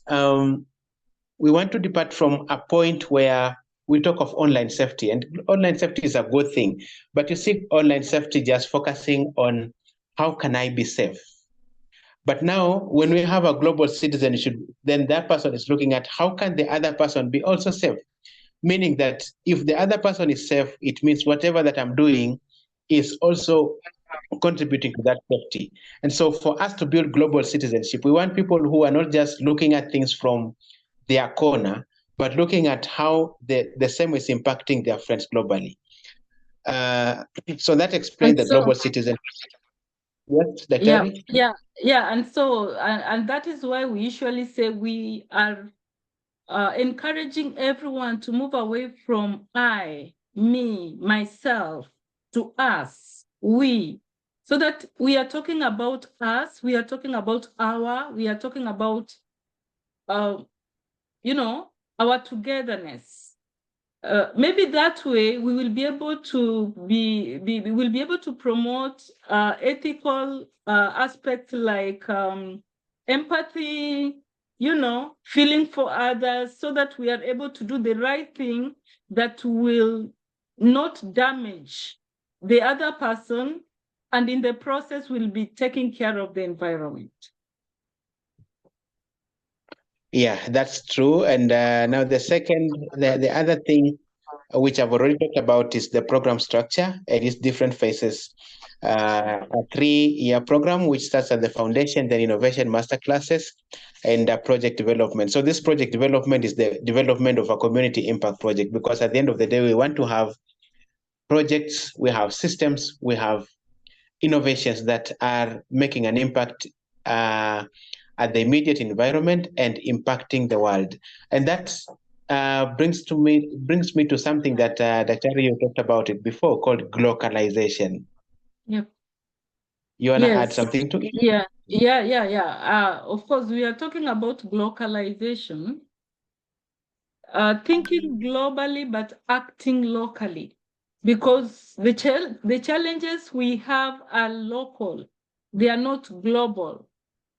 D: We want to depart from a point where we talk of online safety, and online safety is a good thing, but you see online safety just focusing on how can I be safe. But now when we have a global citizenship, then that person is looking at how can the other person be also safe, meaning that if the other person is safe, it means whatever that I'm doing is also contributing to that safety. And so for us to build global citizenship, we want people who are not just looking at things from their corner, but looking at how the same is impacting their friends globally. So that explains the global citizenship. Yes,
A: yeah. And so, and that is why we usually say we are encouraging everyone to move away from I, me, myself, to us, we, so that we are talking about us, we are talking about we are talking about you know, our togetherness. Maybe that way we will be able to we will be able to promote ethical aspects like empathy, you know, feeling for others, so that we are able to do the right thing that will not damage the other person, and in the process will be taking care of the environment.
D: Yeah, that's true. And now the other thing which I've already talked about is the program structure and its different phases. A 3-year program which starts at the foundation, then innovation masterclasses, and project development. So this project development is the development of a community impact project, because at the end of the day, we want to have projects, we have systems, we have innovations that are making an impact at the immediate environment and impacting the world. And that brings me to something that Dr. Rio talked about it before, called globalization.
A: Yep.
D: You want to add
A: Yes.
D: something to it?
A: Yeah. Of course, we are talking about globalization, thinking globally but acting locally, because the challenges we have are local, they are not global.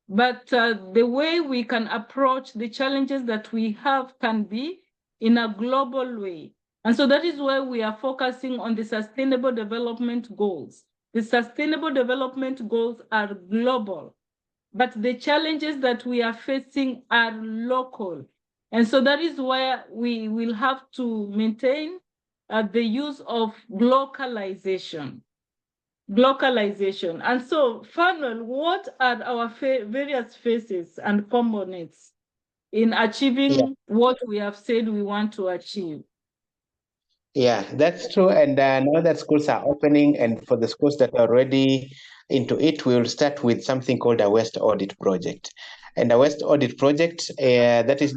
A: But the way we can approach the challenges that we have can be in a global way. And so that is why we are focusing on the Sustainable Development Goals. The Sustainable Development Goals are global, but the challenges that we are facing are local. And so that is why we will have to maintain the use of localization. And so, Fanuel, what are our various phases and components in achieving what we have said we want to achieve?
D: Yeah, that's true. And now that schools are opening, and for the schools that are already into it, we will start with something called a Waste Audit Project. And a Waste Audit Project, that is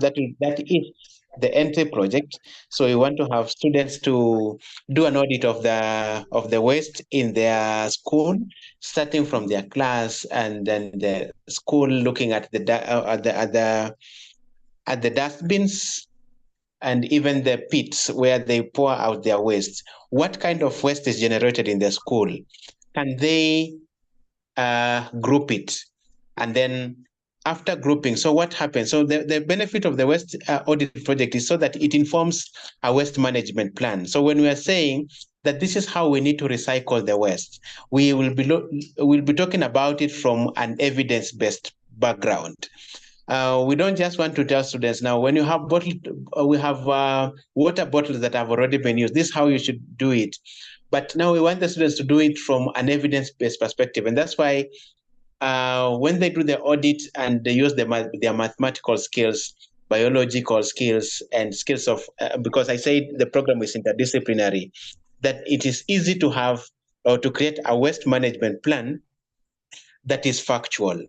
D: the entry project. So we want to have students to do an audit of the waste in their school, starting from their class, and then the school looking at the dustbins, and even the pits where they pour out their waste. What kind of waste is generated in the school? Can they group it? And then after grouping, so what happens? So the benefit of the waste audit project is so that it informs a waste management plan. So when we are saying that this is how we need to recycle the waste, we'll be talking about it from an evidence-based background. We don't just want to tell students now, when you have we have water bottles that have already been used, this is how you should do it. But now we want the students to do it from an evidence-based perspective. And that's why when they do the audit and they use their mathematical skills, biological skills, and skills of, because I said the program is interdisciplinary, that it is easy to have or to create a waste management plan that is factual.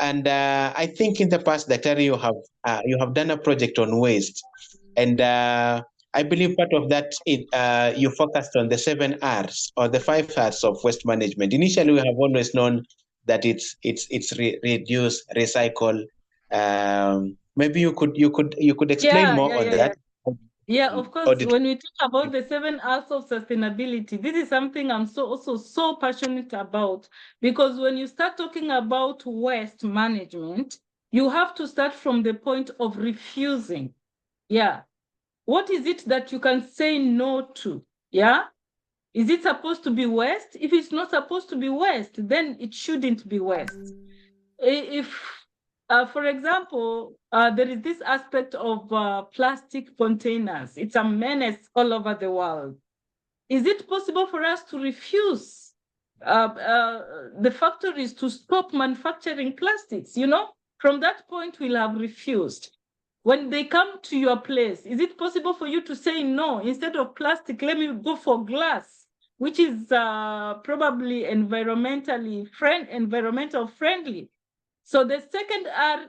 D: And I think in the past, Dr. you have done a project on waste, and I believe part of that you focused on the 7 R's or the 5 R's of waste management. Initially, we have always known that it's reduce, recycle. Maybe you could explain more on that.
A: Yeah, of course. When we talk about the 7 R's of sustainability, this is something I'm also so passionate about, because when you start talking about waste management, you have to start from the point of refusing. Yeah. What is it that you can say no to? Yeah. Is it supposed to be waste? If it's not supposed to be waste, then it shouldn't be waste. If for example, there is this aspect of plastic containers. It's a menace all over the world. Is it possible for us to refuse the factories to stop manufacturing plastics? You know, from that point, we'll have refused. When they come to your place, is it possible for you to say, no, instead of plastic, let me go for glass, which is probably environmental friendly? So the second R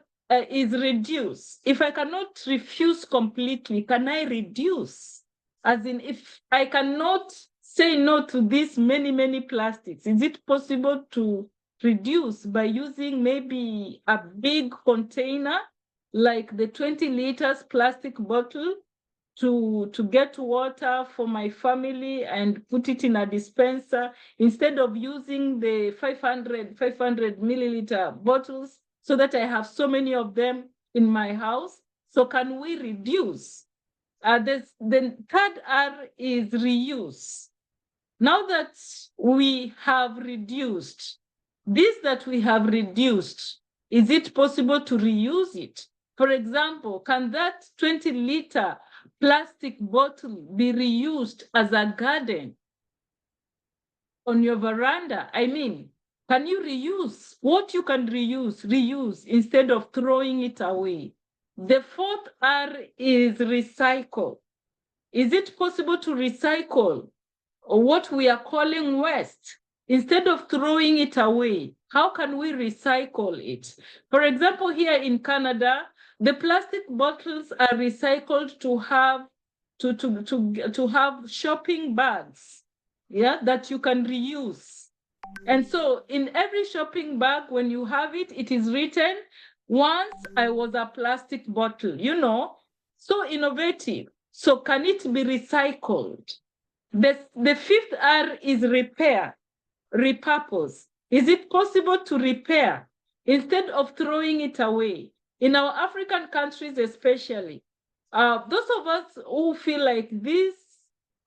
A: is reduce. If I cannot refuse completely, can I reduce? As in, if I cannot say no to these many plastics, is it possible to reduce by using maybe a big container like the 20 liters plastic bottle to get water for my family and put it in a dispenser instead of using the 500 milliliter bottles so that I have so many of them in my house. So can we reduce? The third R is reuse. Now that we have reduced, is it possible to reuse it? For example, can that 20-liter plastic bottle be reused as a garden on your veranda? I mean, can you reuse what you can reuse instead of throwing it away? The fourth R is recycle. Is it possible to recycle what we are calling waste instead of throwing it away? How can we recycle it? For example, here in Canada, the plastic bottles are recycled to have shopping bags, yeah, that you can reuse. And so in every shopping bag, when you have it, it is written, once I was a plastic bottle, so innovative. So can it be recycled? The fifth R is repair, repurpose. Is it possible to repair instead of throwing it away? In our African countries especially, those of us who feel like this,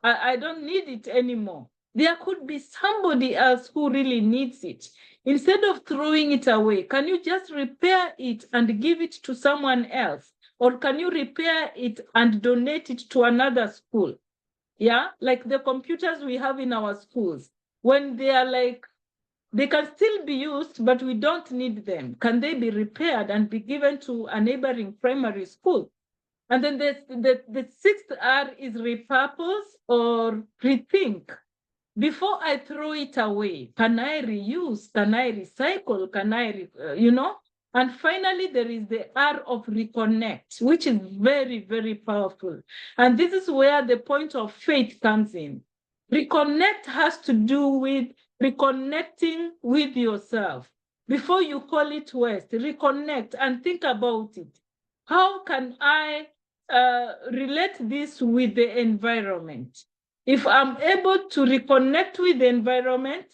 A: I don't need it anymore. There could be somebody else who really needs it. Instead of throwing it away, can you just repair it and give it to someone else? Or can you repair it and donate it to another school? Yeah, like the computers we have in our schools, when they are like, they can still be used, but we don't need them. Can they be repaired and be given to a neighboring primary school? And then the sixth R is repurpose or rethink. Before I throw it away, can I reuse? Can I recycle? Can I, And finally, there is the R of reconnect, which is very, very powerful. And this is where the point of faith comes in. Reconnect has to do with reconnecting with yourself. Before you call it waste, reconnect and think about it. How can I relate this with the environment? If I'm able to reconnect with the environment,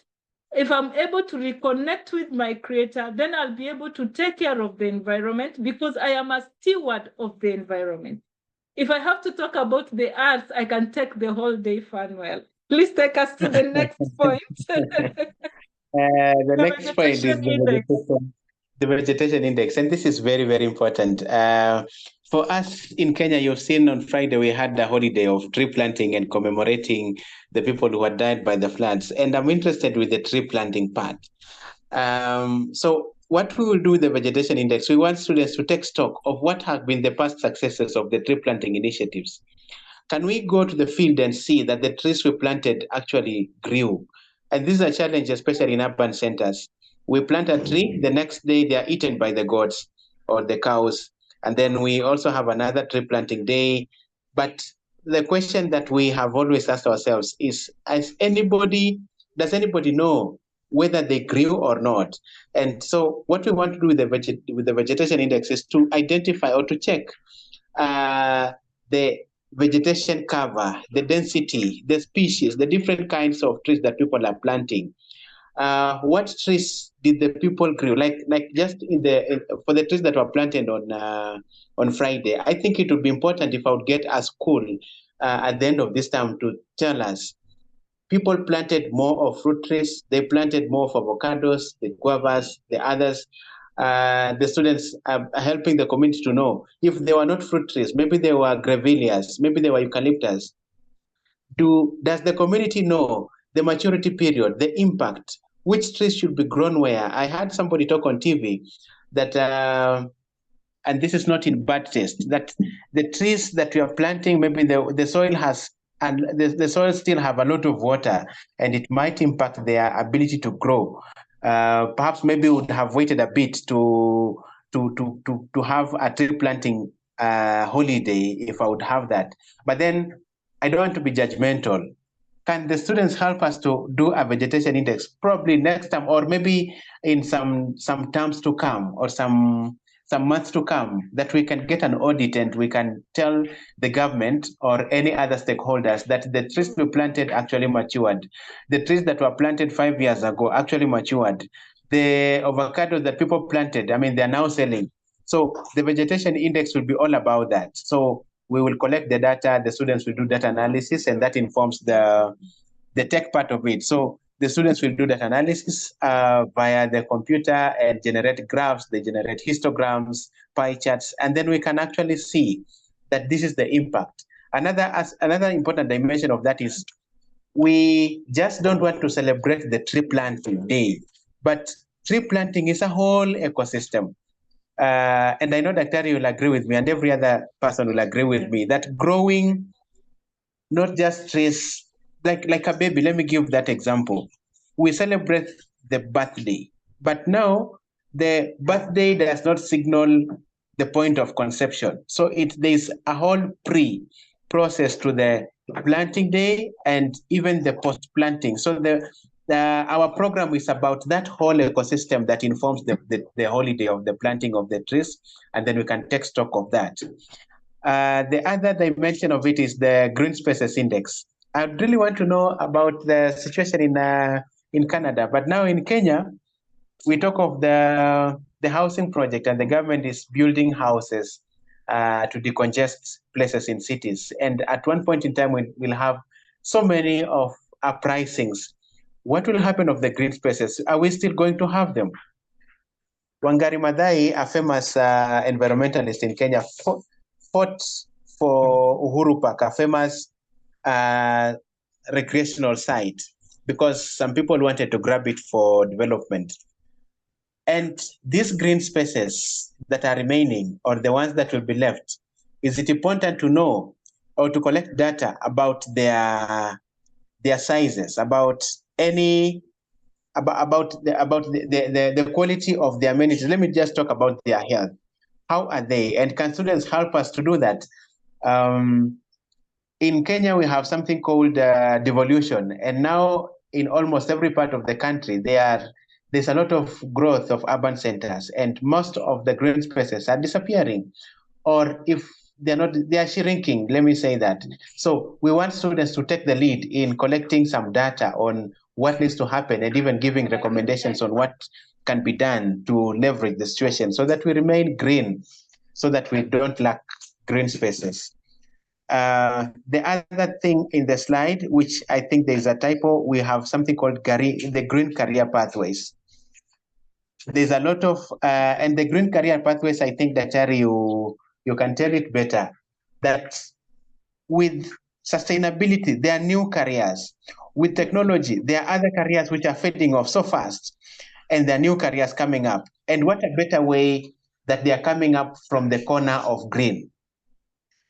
A: if I'm able to reconnect with my creator, then I'll be able to take care of the environment because I am a steward of the environment. If I have to talk about the arts, I can take the whole day, Fanuel. Please take us to the next point.
D: The next point is the vegetation index. And this is very, very important. For us in Kenya, you've seen on Friday, we had a holiday of tree planting and commemorating the people who had died by the floods. And I'm interested with the tree planting part. So what we will do with the vegetation index, we want students to take stock of what have been the past successes of the tree planting initiatives. Can we go to the field and see that the trees we planted actually grew? And this is a challenge, especially in urban centers. We plant a tree, the next day they are eaten by the goats or the cows. And then we also have another tree planting day. But the question that we have always asked ourselves is, does anybody know whether they grew or not? And so what we want to do with the vegetation index is to identify or to check the vegetation cover, the density, the species, the different kinds of trees that people are planting. What trees did the people grow? Like just for the trees that were planted on Friday, I think it would be important if I would get a school at the end of this term to tell us. People planted more of fruit trees. They planted more of avocados, the guavas, the others. The students are helping the community to know if they were not fruit trees, maybe they were grevilleas, maybe they were eucalyptus. Does the community know the maturity period, the impact, which trees should be grown where? I had somebody talk on TV that, and this is not in bad taste, that the trees that we are planting, maybe the soil has, and the soil still have a lot of water, and it might impact their ability to grow. Perhaps maybe we would have waited a bit to have a tree planting holiday if I would have that. But then I don't want to be judgmental. Can the students help us to do a vegetation index probably next time, or maybe in some terms to come, or some some months to come, that we can get an audit and we can tell the government or any other stakeholders that the trees we planted actually matured. The trees that were planted 5 years ago actually matured. The avocados that people planted, I mean, they're now selling. So the vegetation index will be all about that. So we will collect the data, the students will do data analysis, and that informs the tech part of it. So the students will do that analysis via the computer and generate graphs, they generate histograms, pie charts, and then we can actually see that this is the impact. Another important dimension of that is we just don't want to celebrate the tree planting day, but tree planting is a whole ecosystem. And I know Dr. will agree with me, and every other person will agree with me, that growing not just trees, like a baby. Let me give that example. We celebrate the birthday, but now the birthday does not signal the point of conception. So there's a whole process to the planting day and even the post-planting. So our program is about that whole ecosystem that informs the holiday of the planting of the trees, and then we can take stock of that. The other dimension of it is the Green Spaces Index. I really want to know about the situation in Canada, but now in Kenya, we talk of the housing project, and the government is building houses to decongest places in cities. And at one point in time, we'll have so many of our pricings. What will happen of the green spaces? Are we still going to have them? Wangari Maathai, a famous environmentalist in Kenya, fought for Uhuru Park, a famous recreational site, because some people wanted to grab it for development. And these green spaces that are remaining, or the ones that will be left, is it important to know or to collect data about their sizes, about the quality of their amenities? Let me just talk about their health. How are they? And can students help us to do that? In Kenya, we have something called devolution, and now in almost every part of the country, there's a lot of growth of urban centers, and most of the green spaces are disappearing, or if they're not, they are shrinking, let me say that. So we want students to take the lead in collecting some data on what needs to happen, and even giving recommendations on what can be done to leverage the situation so that we remain green, so that we don't lack green spaces. The other thing in the slide, which I think there is a typo, we have something called the green career pathways. There's a lot of, and the green career pathways, I think that you can tell it better, that with sustainability, there are new careers. With technology, there are other careers which are fading off so fast, and there are new careers coming up. And what a better way that they are coming up from the corner of green.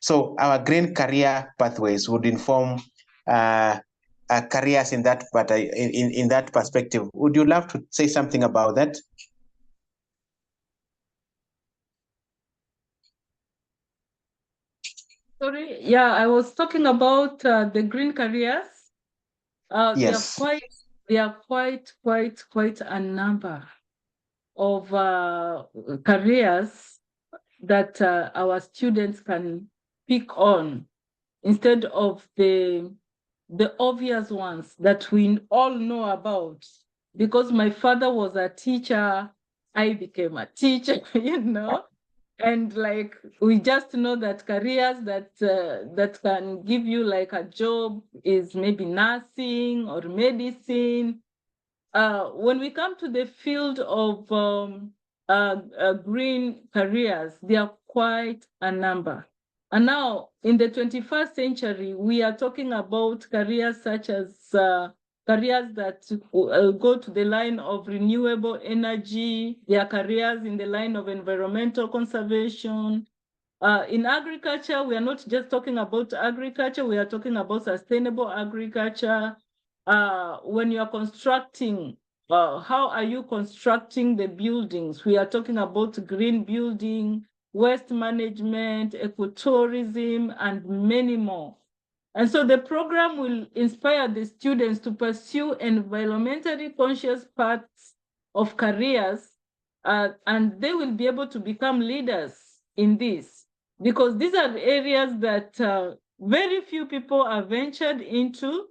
D: So our green career pathways would inform careers in that, but in that perspective. Would you love to say something about that?
A: Sorry, yeah, I was talking about the green careers.
D: Yes.
A: There are quite a number of careers that our students can pick on, instead of the obvious ones that we all know about. Because my father was a teacher, I became a teacher, and like we just know that careers that can give you like a job is maybe nursing or medicine. When we come to the field of green careers, there are quite a number. And now in the 21st century, we are talking about careers such as careers that go to the line of renewable energy. There are careers in the line of environmental conservation. In agriculture, we are not just talking about agriculture, we are talking about sustainable agriculture. When you are constructing, how are you constructing the buildings? We are talking about green building, waste management, ecotourism, and many more. And so the program will inspire the students to pursue environmentally conscious paths of careers and they will be able to become leaders in this, because these are areas that very few people are ventured into,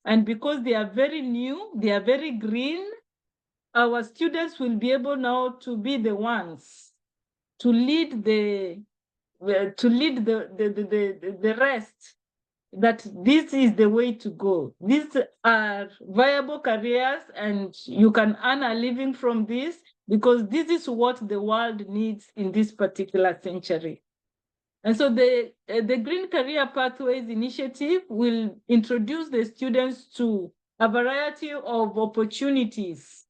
A: and because they are very new, they are very green, our students will be able now to be the ones to lead the rest, that this is the way to go. These are viable careers, and you can earn a living from this, because this is what the world needs in this particular century. And so the Green Career Pathways Initiative will introduce the students to a variety of opportunities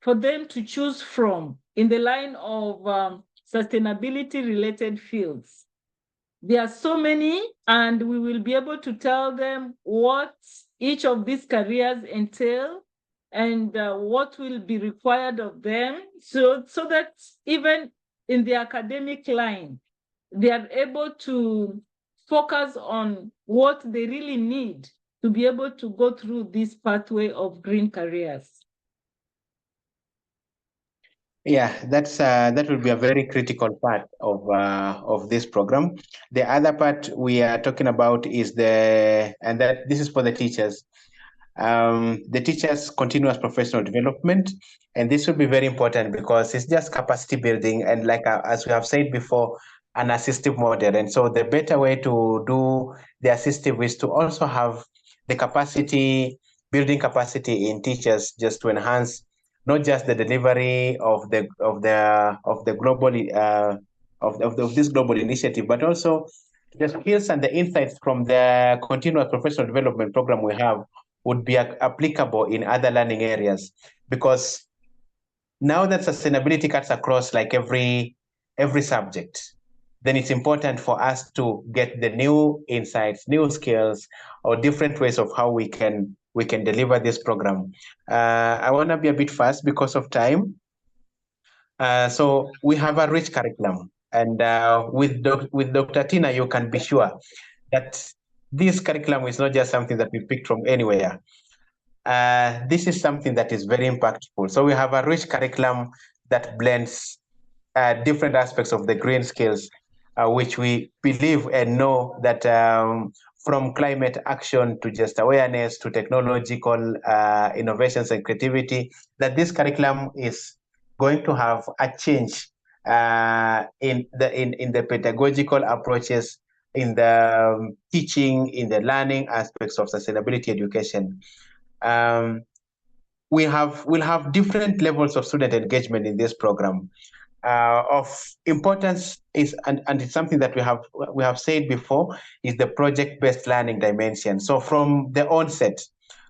A: for them to choose from in the line of sustainability-related fields. There are so many, and we will be able to tell them what each of these careers entail and what will be required of them, so that even in the academic line, they are able to focus on what they really need to be able to go through this pathway of green careers.
D: Yeah, that will be a very critical part of this program. The other part we are talking about is this is for the teachers. The teachers' continuous professional development, and this will be very important because it's just capacity building, and like as we have said before, an assistive model. And so the better way to do the assistive is to also have the capacity, building capacity in teachers, just to enhance not just the delivery of the global of this global initiative, but also the skills and the insights from the continuous professional development program we have would be applicable in other learning areas, because now that sustainability cuts across like every subject, then it's important for us to get the new insights, new skills, or different ways of how we can deliver this program. I want to be a bit fast because of time. So we have a rich curriculum, and with Dr. Tina, you can be sure that this curriculum is not just something that we picked from anywhere. This is something that is very impactful. So we have a rich curriculum that blends different aspects of the green skills, which we believe and know that from climate action to just awareness to technological innovations and creativity, that this curriculum is going to have a change in the pedagogical approaches, in the teaching, in the learning aspects of sustainability education. We'll have different levels of student engagement in this program. Of importance is, and it's something that we have said before, is the project-based learning dimension. So from the onset,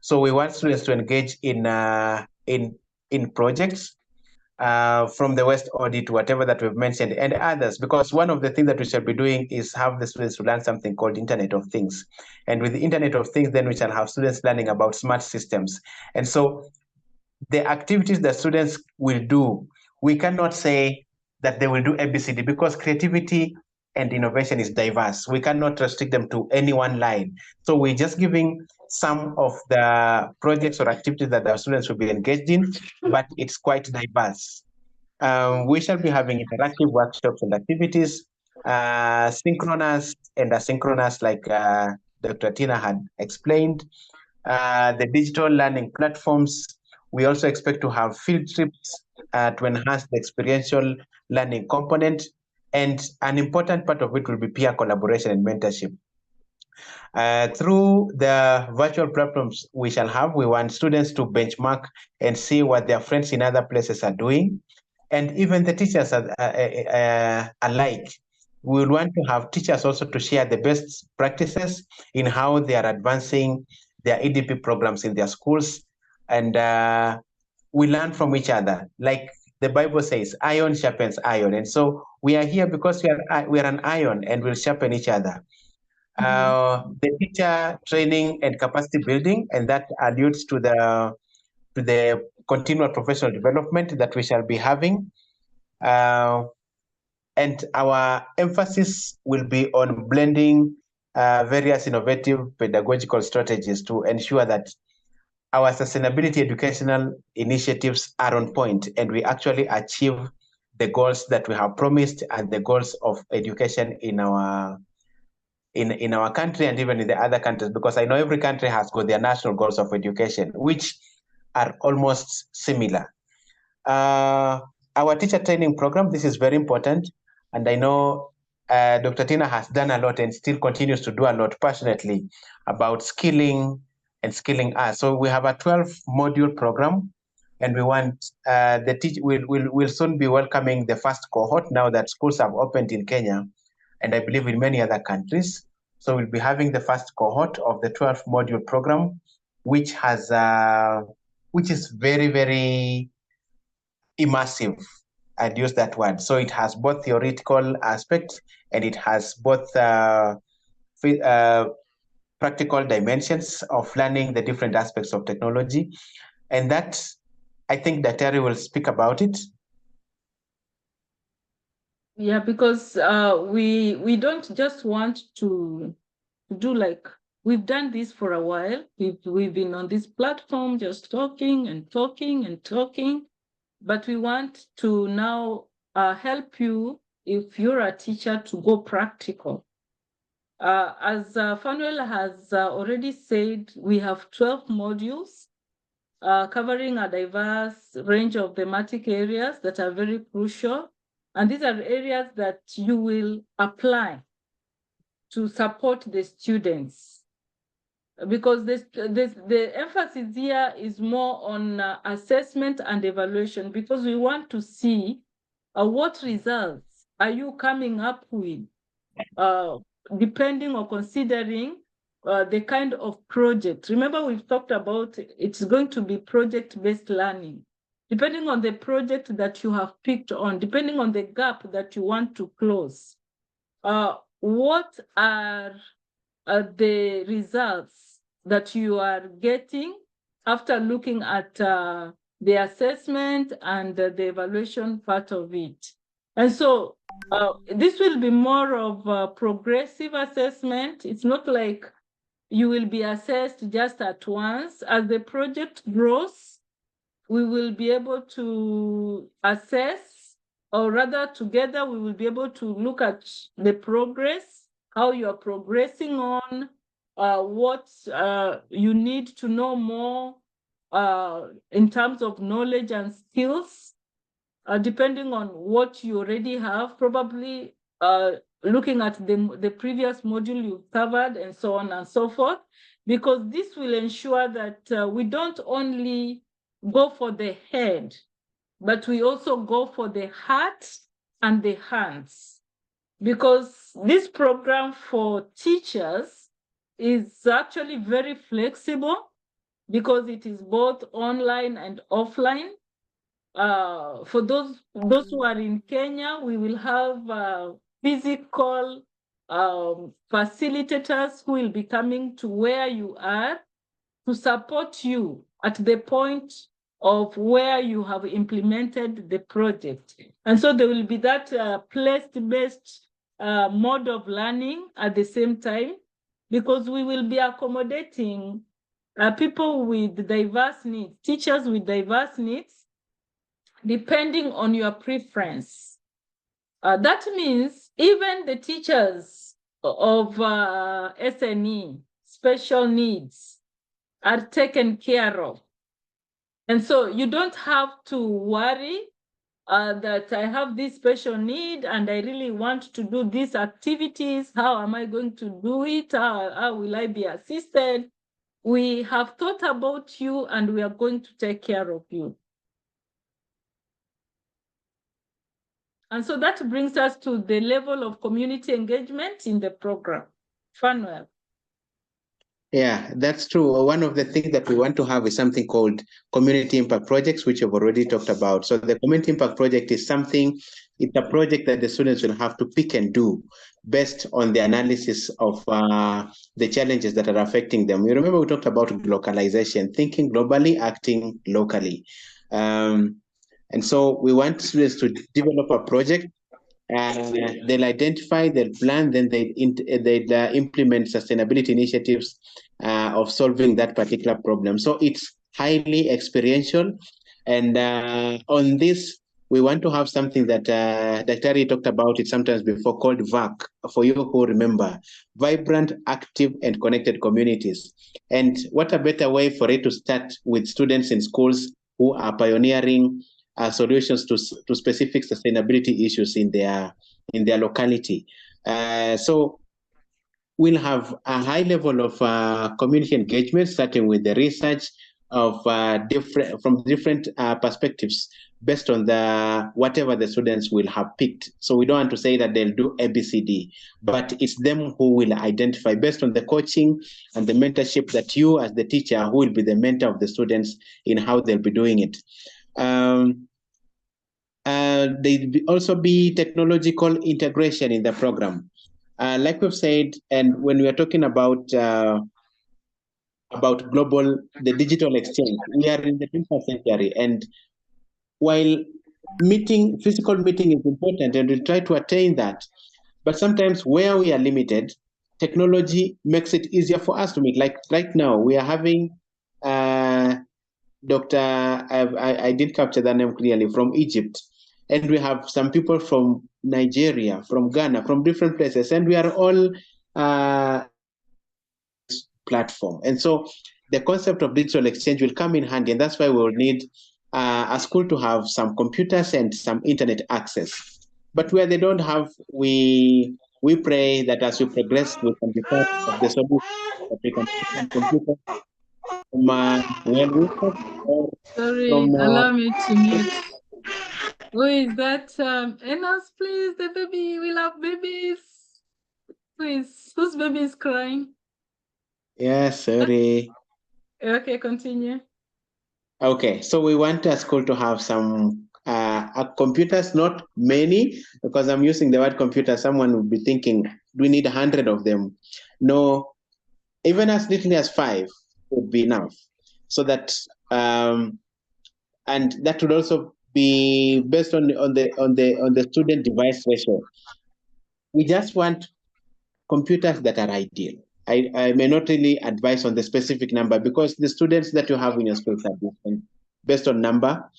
D: so we want students to engage in projects, from the West audit, whatever that we've mentioned, and others, because one of the things that we shall be doing is have the students to learn something called Internet of Things. And with the Internet of Things, then we shall have students learning about smart systems. And so the activities that students will do, we cannot say that they will do ABCD, because creativity and innovation is diverse. We cannot restrict them to any one line. So we're just giving some of the projects or activities that our students will be engaged in, but it's quite diverse. We shall be having interactive workshops and activities, synchronous and asynchronous, like Dr. Tina had explained. The digital learning platforms, we also expect to have field trips to enhance the experiential learning component, and an important part of it will be peer collaboration and mentorship. Through the virtual platforms we shall have, we want students to benchmark and see what their friends in other places are doing, and even the teachers alike. We will want to have teachers also to share the best practices in how they are advancing their EDP programs in their schools, and we learn from each other. Like the Bible says, iron sharpens iron, and so we are here because we are an iron, and we'll sharpen each other. The teacher training and capacity building, and that alludes to the continual professional development that we shall be having. And our emphasis will be on blending various innovative pedagogical strategies to ensure that our sustainability educational initiatives are on point and we actually achieve the goals that we have promised and the goals of education in our country and even in the other countries, because I know every country has got their national goals of education, which are almost similar. Our teacher training program, this is very important. And I know Dr. Tina has done a lot and still continues to do a lot passionately about skilling and skilling us. So we have a 12-module program, and we want we'll soon be welcoming the first cohort now that schools have opened in Kenya, and I believe in many other countries. So we'll be having the first cohort of the 12-module program, which has which is very, very immersive. I'd use that word. So it has both theoretical aspects and it has both practical dimensions of learning the different aspects of technology. And that, I think that Terry will speak about it.
A: Yeah, because we don't just want to do like, we've done this for a while. We've been on this platform just talking and talking and talking, but we want to now help you, if you're a teacher, to go practical. As Fanuel has already said, we have 12 modules covering a diverse range of thematic areas that are very crucial. And these are areas that you will apply to support the students. Because the emphasis here is more on assessment and evaluation, because we want to see what results are you coming up with, depending or considering the kind of project. Remember, we've talked about it's going to be project-based learning. Depending on the project that you have picked on, depending on the gap that you want to close, what are the results that you are getting after looking at the assessment and the evaluation part of it. And so this will be more of a progressive assessment. It's not like you will be assessed just at once. As the project grows, we will be able to assess, or rather together we will be able to look at the progress, how you are progressing on, what you need to know more in terms of knowledge and skills, depending on what you already have, probably looking at the previous module you've covered and so on and so forth, because this will ensure that we don't only go for the head, but we also go for the heart and the hands. Because this program for teachers is actually very flexible, because it is both online and offline. For those who are in Kenya, we will have physical facilitators who will be coming to where you are to support you at the point of where you have implemented the project. And so there will be that place-based mode of learning at the same time, because we will be accommodating people with diverse needs, teachers with diverse needs, depending on your preference. That means even the teachers of SNE, special needs, are taken care of. And so you don't have to worry that I have this special need and I really want to do these activities. How am I going to do it? How will I be assisted? We have thought about you and we are going to take care of you. And so that brings us to the level of community engagement in the program. Fanuel.
D: Yeah, that's true. One of the things that we want to have is something called community impact projects, which I've already talked about. So the community impact project is it's a project that the students will have to pick and do based on the analysis of the challenges that are affecting them. You remember we talked about localization, thinking globally, acting locally. And so we want students to develop a project. They'll identify, they'll plan, then they'll implement sustainability initiatives of solving that particular problem. So it's highly experiential. And on this, we want to have something that Dr. talked about it sometimes before, called VAC, for you who remember, vibrant, active, and connected communities. And what a better way for it to start with students in schools who are pioneering solutions to specific sustainability issues in their locality. So we'll have a high level of community engagement, starting with the research of from different perspectives based on whatever the students will have picked. So we don't want to say that they'll do ABCD, but it's them who will identify based on the coaching and the mentorship that you as the teacher, who will be the mentor of the students in how they'll be doing it. There'll also be technological integration in the program. Like we've said, and when we are talking about the digital exchange, we are in the 21st century, and while physical meeting is important, and we'll try to attain that, but sometimes where we are limited, technology makes it easier for us to meet. Like right now, we are having Dr. I did capture that name clearly, from Egypt. And we have some people from Nigeria, from Ghana, from different places, and we are all platform. And so the concept of digital exchange will come in handy, and that's why we will need a school to have some computers and some internet access. But where they don't have, we pray that as we progress, we can be part of the solution, that we can put some computers from
A: Sorry, allow me to mute. Who is that? Enos, please, the baby. We love babies. Whose baby is crying?
D: Yeah, sorry.
A: Okay, continue.
D: Okay, so we want a school to have some computers, not many, because I'm using the word computer. Someone would be thinking, do we need 100 of them? No, even as little as 5 would be enough. So that, and that would also be based on the student device ratio. We just want computers that are ideal. I may not really advise on the specific number, because the students that you have in your schools are different based on number.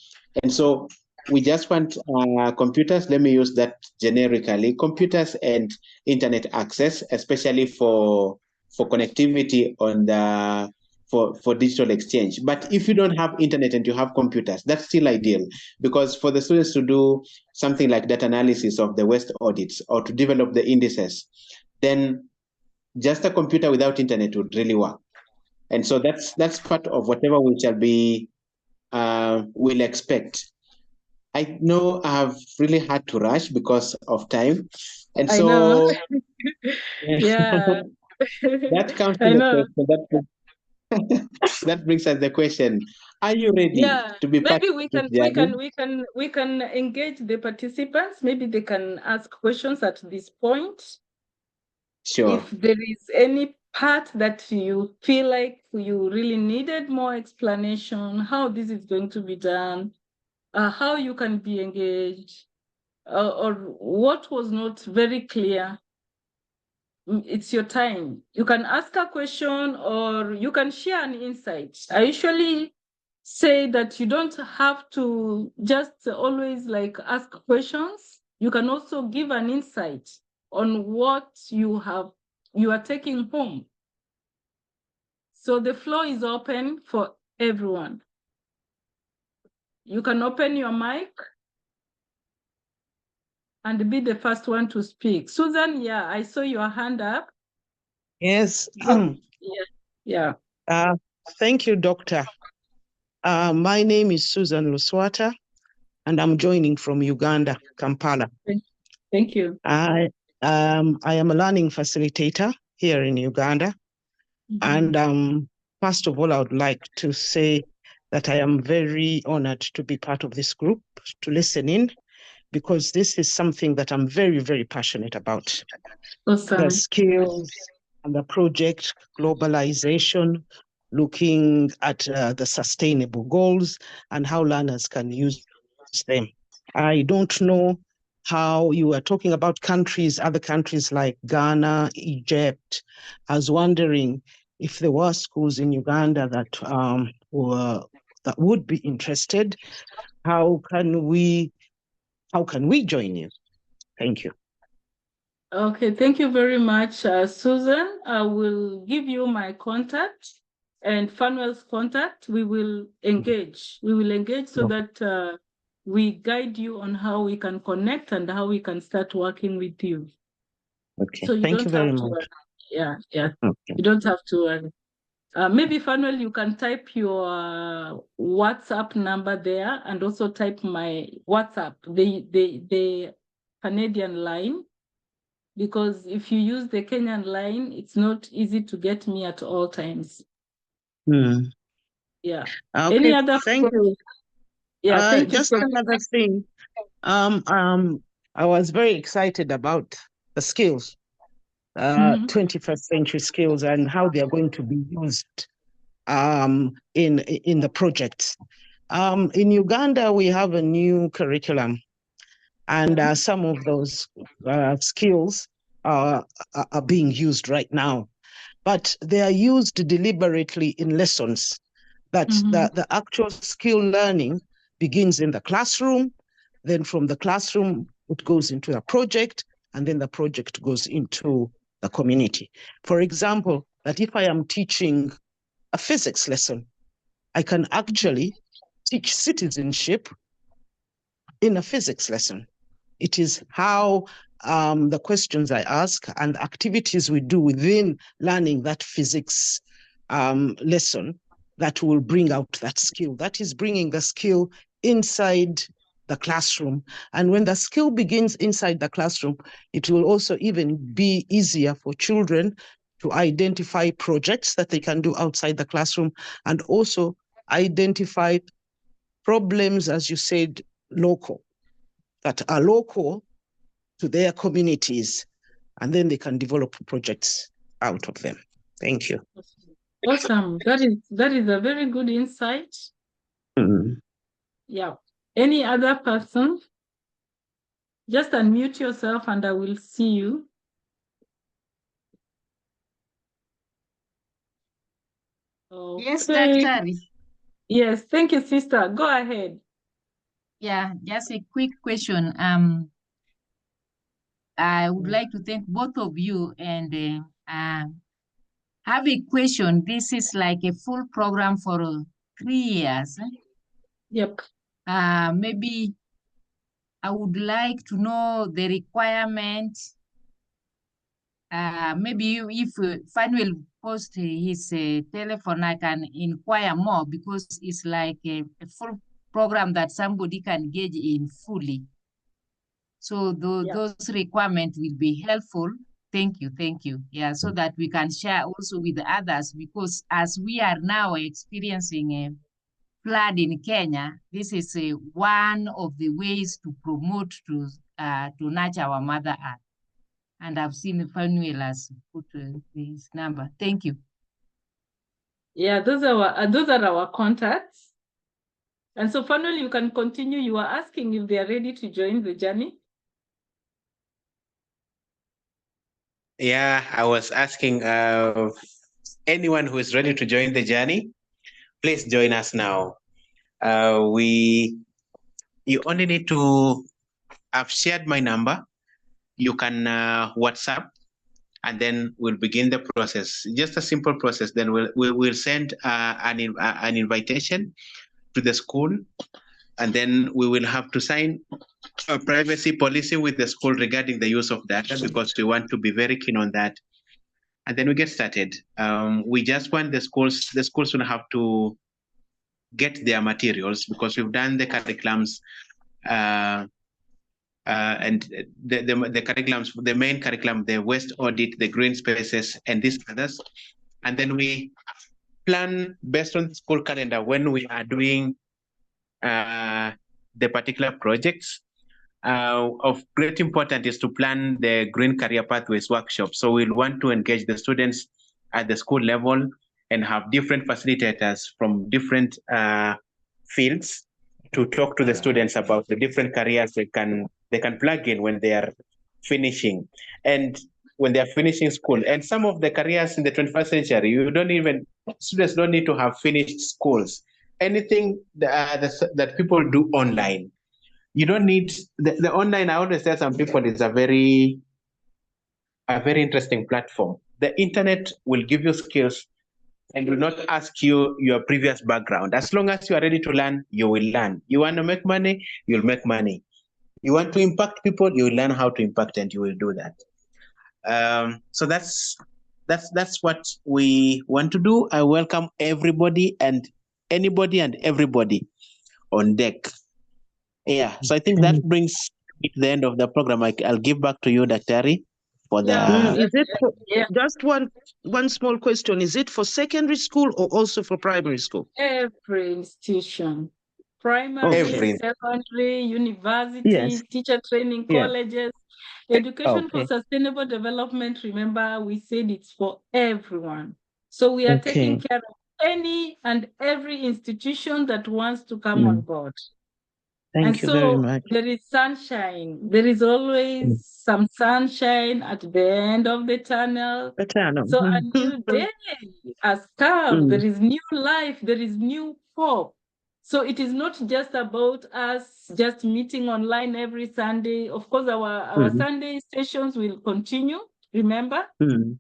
D: And so we just want computers, let me use that generically, computers and internet access, especially for connectivity on for digital exchange. But if you don't have internet and you have computers, that's still ideal, because for the students to do something like data analysis of the waste audits or to develop the indices, then just a computer without internet would really work. And so that's part of whatever we shall be will expect. I know I have really had to rush because of time, and
A: I
D: so
A: know. Yeah.
D: that comes to
A: I
D: the
A: know.
D: question. That brings us the question: are you ready
A: Yeah,
D: to be part
A: maybe
D: of
A: we
D: this
A: can
D: journey?
A: engage the participants. Maybe they can ask questions at this point.
D: Sure.
A: If there is any part that you feel like you really needed more explanation, how this is going to be done, how you can be engaged, or what was not very clear, it's your time. You can ask a question or you can share an insight. I usually say that you don't have to just always like ask questions. You can also give an insight on what you are taking home. So the floor is open for everyone. You can open your mic and be the first one to speak. Susan, yeah, I saw your hand up.
C: Yes.
A: Yeah.
C: Thank you, Doctor. My name is Susan Luswata, and I'm joining from Uganda, Kampala.
A: Thank you.
C: I am a learning facilitator here in Uganda.
A: Mm-hmm.
C: And first of all, I would like to say that I am very honored to be part of this group, to listen in, because this is something that I'm very, very passionate about.
A: Awesome.
C: The skills and the project globalization, looking at the sustainable goals and how learners can use them. I don't know how you are talking about other countries like Ghana, Egypt. I was wondering if there were schools in Uganda that would be interested. How can we how can we join you? Thank you.
A: Okay, thank you very much, Susan. I will give you my contact and Fanuel's contact. We will engage. We will engage so that we guide you on how we can connect and how we can start working with you.
C: Okay,
A: So you
C: thank
A: don't
C: you very
A: have to
C: much.
A: worry. Yeah.
C: Okay.
A: You don't have to worry. Maybe Fanuel, you can type your WhatsApp number there and also type my WhatsApp, the Canadian line, because if you use the Kenyan line, it's not easy to get me at all times. Yeah.
C: Okay,
A: Any other
C: thank you.
A: Yeah, thank you.
C: Just another thing. I was very excited about the skills, 21st century skills, and how they are going to be used in the projects. In Uganda, we have a new curriculum, and some of those skills are being used right now, but they are used deliberately in lessons. That the actual skill learning begins in the classroom, then from the classroom, it goes into a project, and then the project goes into the community. For example, that if I am teaching a physics lesson, I can actually teach citizenship in a physics lesson. It is how the questions I ask and activities we do within learning that physics lesson that will bring out that skill. That is bringing the skill inside the classroom. And when the skill begins inside the classroom, it will also even be easier for children to identify projects that they can do outside the classroom and also identify problems, as you said, local, that are local to their communities, and then they can develop projects out of them. Thank you.
A: Awesome. That is a very good insight. Yeah. Any other person? Just unmute yourself and I will see you. Okay.
B: Yes, Dr.
A: Yes, thank you, sister. Go ahead.
B: Yeah, just a quick question. I would like to thank both of you and have a question. This is like a full program for 3 years.
A: Yep.
B: Maybe I would like to know the requirement. Maybe if Fanuel post his telephone, I can inquire more because it's like a full program that somebody can engage in fully. So those requirements will be helpful. Thank you. Yeah, so that we can share also with others, because as we are now experiencing a flood in Kenya, this is one of the ways to promote to nurture our Mother Earth. And I've seen Fanuel has put his number. Thank you.
A: Yeah, those are our contacts. And so Fanuel, you can continue. You are asking if they are ready to join the journey.
D: Yeah, I was asking anyone who is ready to join the journey, please join us now. You only need to, I've shared my number. You can WhatsApp, and then we'll begin the process. Just a simple process. Then we'll send an invitation to the school, and then we will have to sign a privacy policy with the school regarding the use of data, because we want to be very keen on that. And then we get started. We just want the schools will have to get their materials, because we've done the curriculums and the curriculums, the main curriculum, the waste audit, the green spaces, and these others. And then we plan based on the school calendar when we are doing the particular projects. Of great importance is to plan the Green Career Pathways workshop. So we'll want to engage the students at the school level and have different facilitators from different fields to talk to the students about the different careers they can plug in when they are finishing, and when they are finishing school. And some of the careers in the 21st century, students don't need to have finished schools. Anything that people do online, you don't need the online. I always tell some people it's a very interesting platform. The internet will give you skills and will not ask you your previous background. As long as you are ready to learn, you will learn. You want to make money, you'll make money. You want to impact people, you will learn how to impact, and you will do that. So that's what we want to do. I welcome everybody and anybody and everybody on deck. Yeah, so I think that brings me to the end of the program. I'll give back to you, Dr. for the...
C: Is it for, just one small question, is it for secondary school or also for primary school?
A: Every institution, primary, secondary, university, teacher training colleges, education for sustainable development. Remember, we said it's for everyone. So we are taking care of any and every institution that wants to come on board.
C: Thank you very much.
A: There is sunshine. There is always some sunshine at the end of the tunnel. So a new day has come. There is new life. There is new hope. So it is not just about us just meeting online every Sunday. Of course, our Sunday sessions will continue, remember? And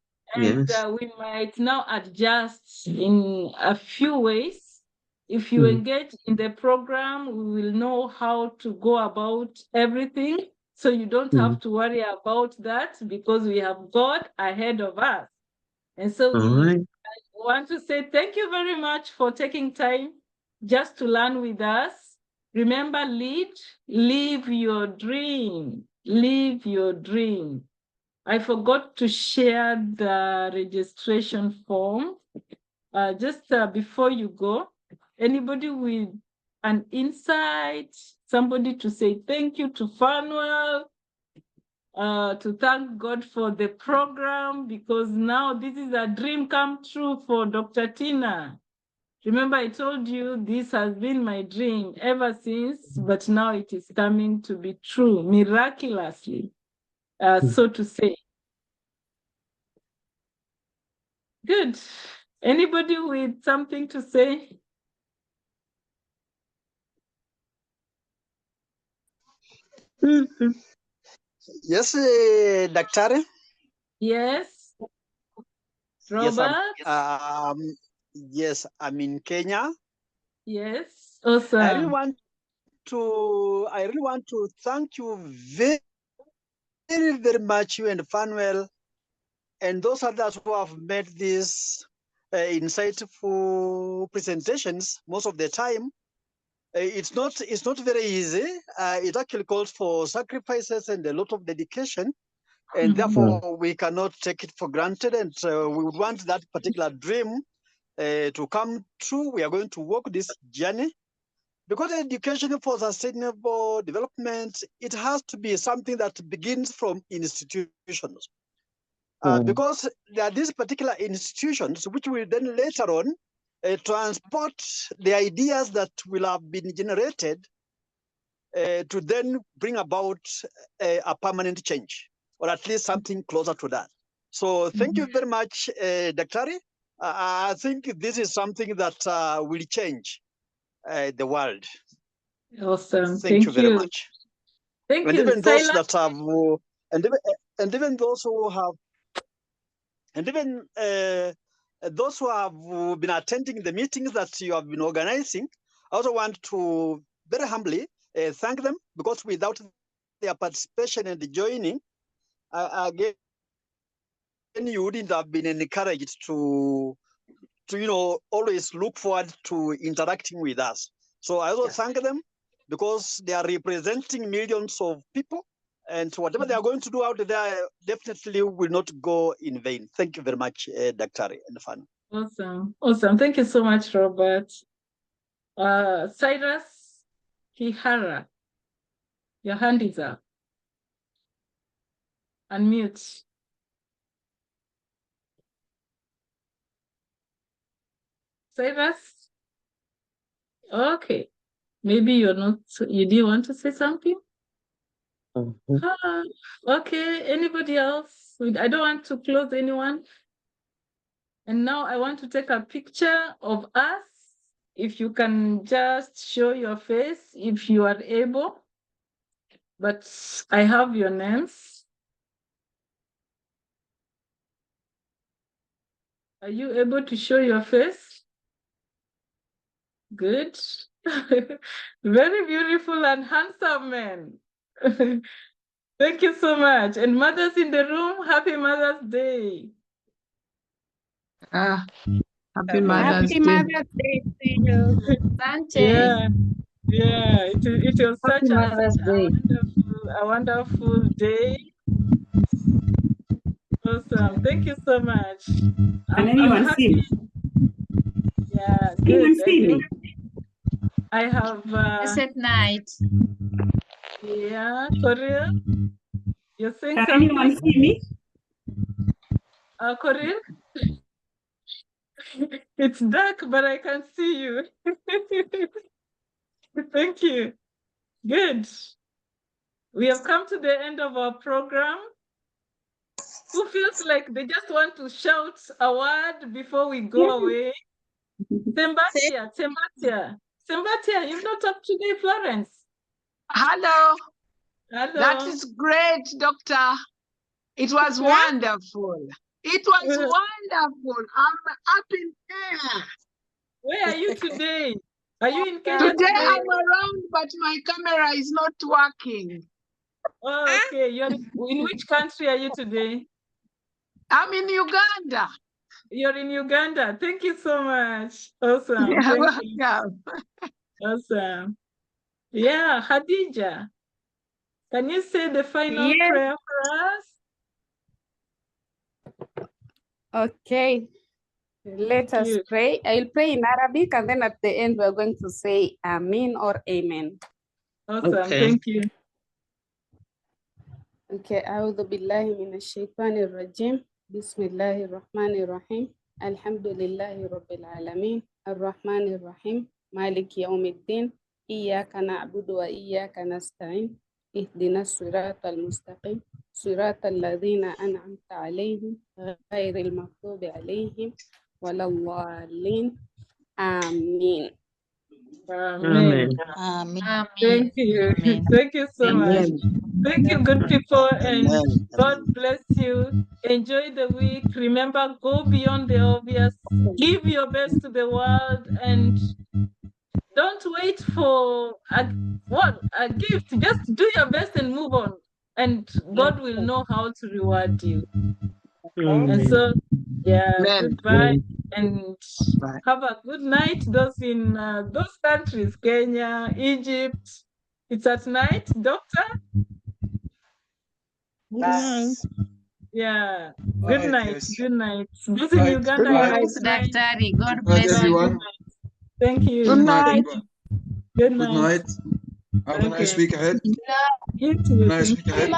A: we might now adjust in a few ways. If you engage in the program, we will know how to go about everything. So you don't have to worry about that because we have God ahead of us. And so I want to say thank you very much for taking time just to learn with us. Remember, live your dream. Live your dream. I forgot to share the registration form. Just before you go, anybody with an insight, somebody to say thank you to Fanuel, to thank God for the program, because now this is a dream come true for Dr. Tina. Remember, I told you this has been my dream ever since, but now it is coming to be true, miraculously, so to say. Good. Anybody with something to say?
F: Yes, Doctor.
A: Yes. Robert?
F: Yes, I'm in Kenya.
A: Yes. Awesome.
F: I really want to thank you very, very much, you and Fanuel, and those others who have made these insightful presentations most of the time. It's not very easy. It actually calls for sacrifices and a lot of dedication, and therefore we cannot take it for granted. And we would want that particular dream to come true. We are going to walk this journey, because education for sustainable development, it has to be something that begins from institutions. Because there are these particular institutions which will then later on transport the ideas that will have been generated to then bring about a permanent change, or at least something closer to that. So thank you very much, Dr. I think this is something that will change the world.
A: Awesome.
F: Thank you very much.
A: Thank
F: and
A: you.
F: Even those that have, and even those who have, and even those who have been attending the meetings that you have been organizing, I also want to very humbly thank them, because without their participation and joining, again, you wouldn't have been encouraged to always look forward to interacting with us. So I also thank them, because they are representing millions of people, and whatever they are going to do out there definitely will not go in vain. Thank you very much, Dr. and Fan.
A: Awesome. Thank you so much, Robert. Cyrus Kihara, your hand is up. Unmute. Cyrus? Okay. Maybe you didn't want to say something? Okay. Anybody else? I don't want to close anyone. And now I want to take a picture of us. If you can just show your face, if you are able. but I have your names. Are you able to show your face? Good. Very beautiful and handsome men. Thank you so much. And mothers in the room, happy Mother's Day.
G: Happy Mother's Day.
H: Mother's Day to you.
A: Yeah, yeah. It was such
B: Happy Mother's Day.
A: a wonderful day. Awesome. Thank you so much.
H: Can anyone see me?
A: Yeah,
H: Can anyone
A: good.
H: see me?
A: I have
B: Blessed night.
A: yeah, Corinne. You're saying
H: Can
A: something?
H: anyone see me?
A: Corinne? It's dark, but I can see you. Thank you. Good. We have come to the end of our program. Who feels like they just want to shout a word before we go away? Sembatia, you've not talked today, Florence.
G: Hello.
A: Hello.
G: That is great, Doctor. It was wonderful. It was wonderful. I'm up in air.
A: Where are you today? Are you in Kenya
G: Today
A: today?
G: I'm around, but my camera is not working.
A: Oh, okay. You're in which country are you today?
G: I'm in Uganda.
A: You're in Uganda. Thank you so much. Awesome.
G: You're
A: Thank
G: welcome.
A: you. Awesome. Yeah, Khadija, can you say the final prayer for us?
H: Okay. Let us pray. I will pray in Arabic, and then at the end we're going to say Amen or Amen.
A: Awesome.
C: Okay.
A: Thank you.
H: Okay. أعوذ بالله من الشيطان الرجيم. بسم الله الرحمن الرحيم. الحمد لله رب العالمين الرحمن الرحيم مالك يوم الدين إياك نعبد وإياك نستعين اهدنا الصراط المستقيم صراط الذين أنعمت عليهم غير المغضوب عليهم ولا الضالين آمين.
A: Amen.
B: Amen.
A: Thank you.
B: Amen.
A: Thank you so much. Thank you, good people, and
F: Amen.
A: God bless you. Enjoy the week. Remember, go beyond the obvious. Give your best to the world, and don't wait for a gift. Just do your best and move on, and God will know how to reward you. And so, yeah,
G: Amen.
A: goodbye, and
F: Bye.
A: have a good night. Those in those countries, Kenya, Egypt, it's at night, Doctor.
C: Yes.
A: Yeah.
E: Bye,
A: Good night.
E: yes.
A: Good night. Those in
E: Right.
A: Uganda,
E: Good
A: have a
E: night.
A: good night.
B: Daktari, God
E: Good night,
B: bless you.
E: everyone.
A: Thank you.
G: Good night.
A: Thank you. Good
E: Good
A: night.
E: night. Have a nice
A: Okay.
E: week ahead.
A: You
E: A
A: too.
E: nice
A: Thank
E: week
A: you.
E: ahead.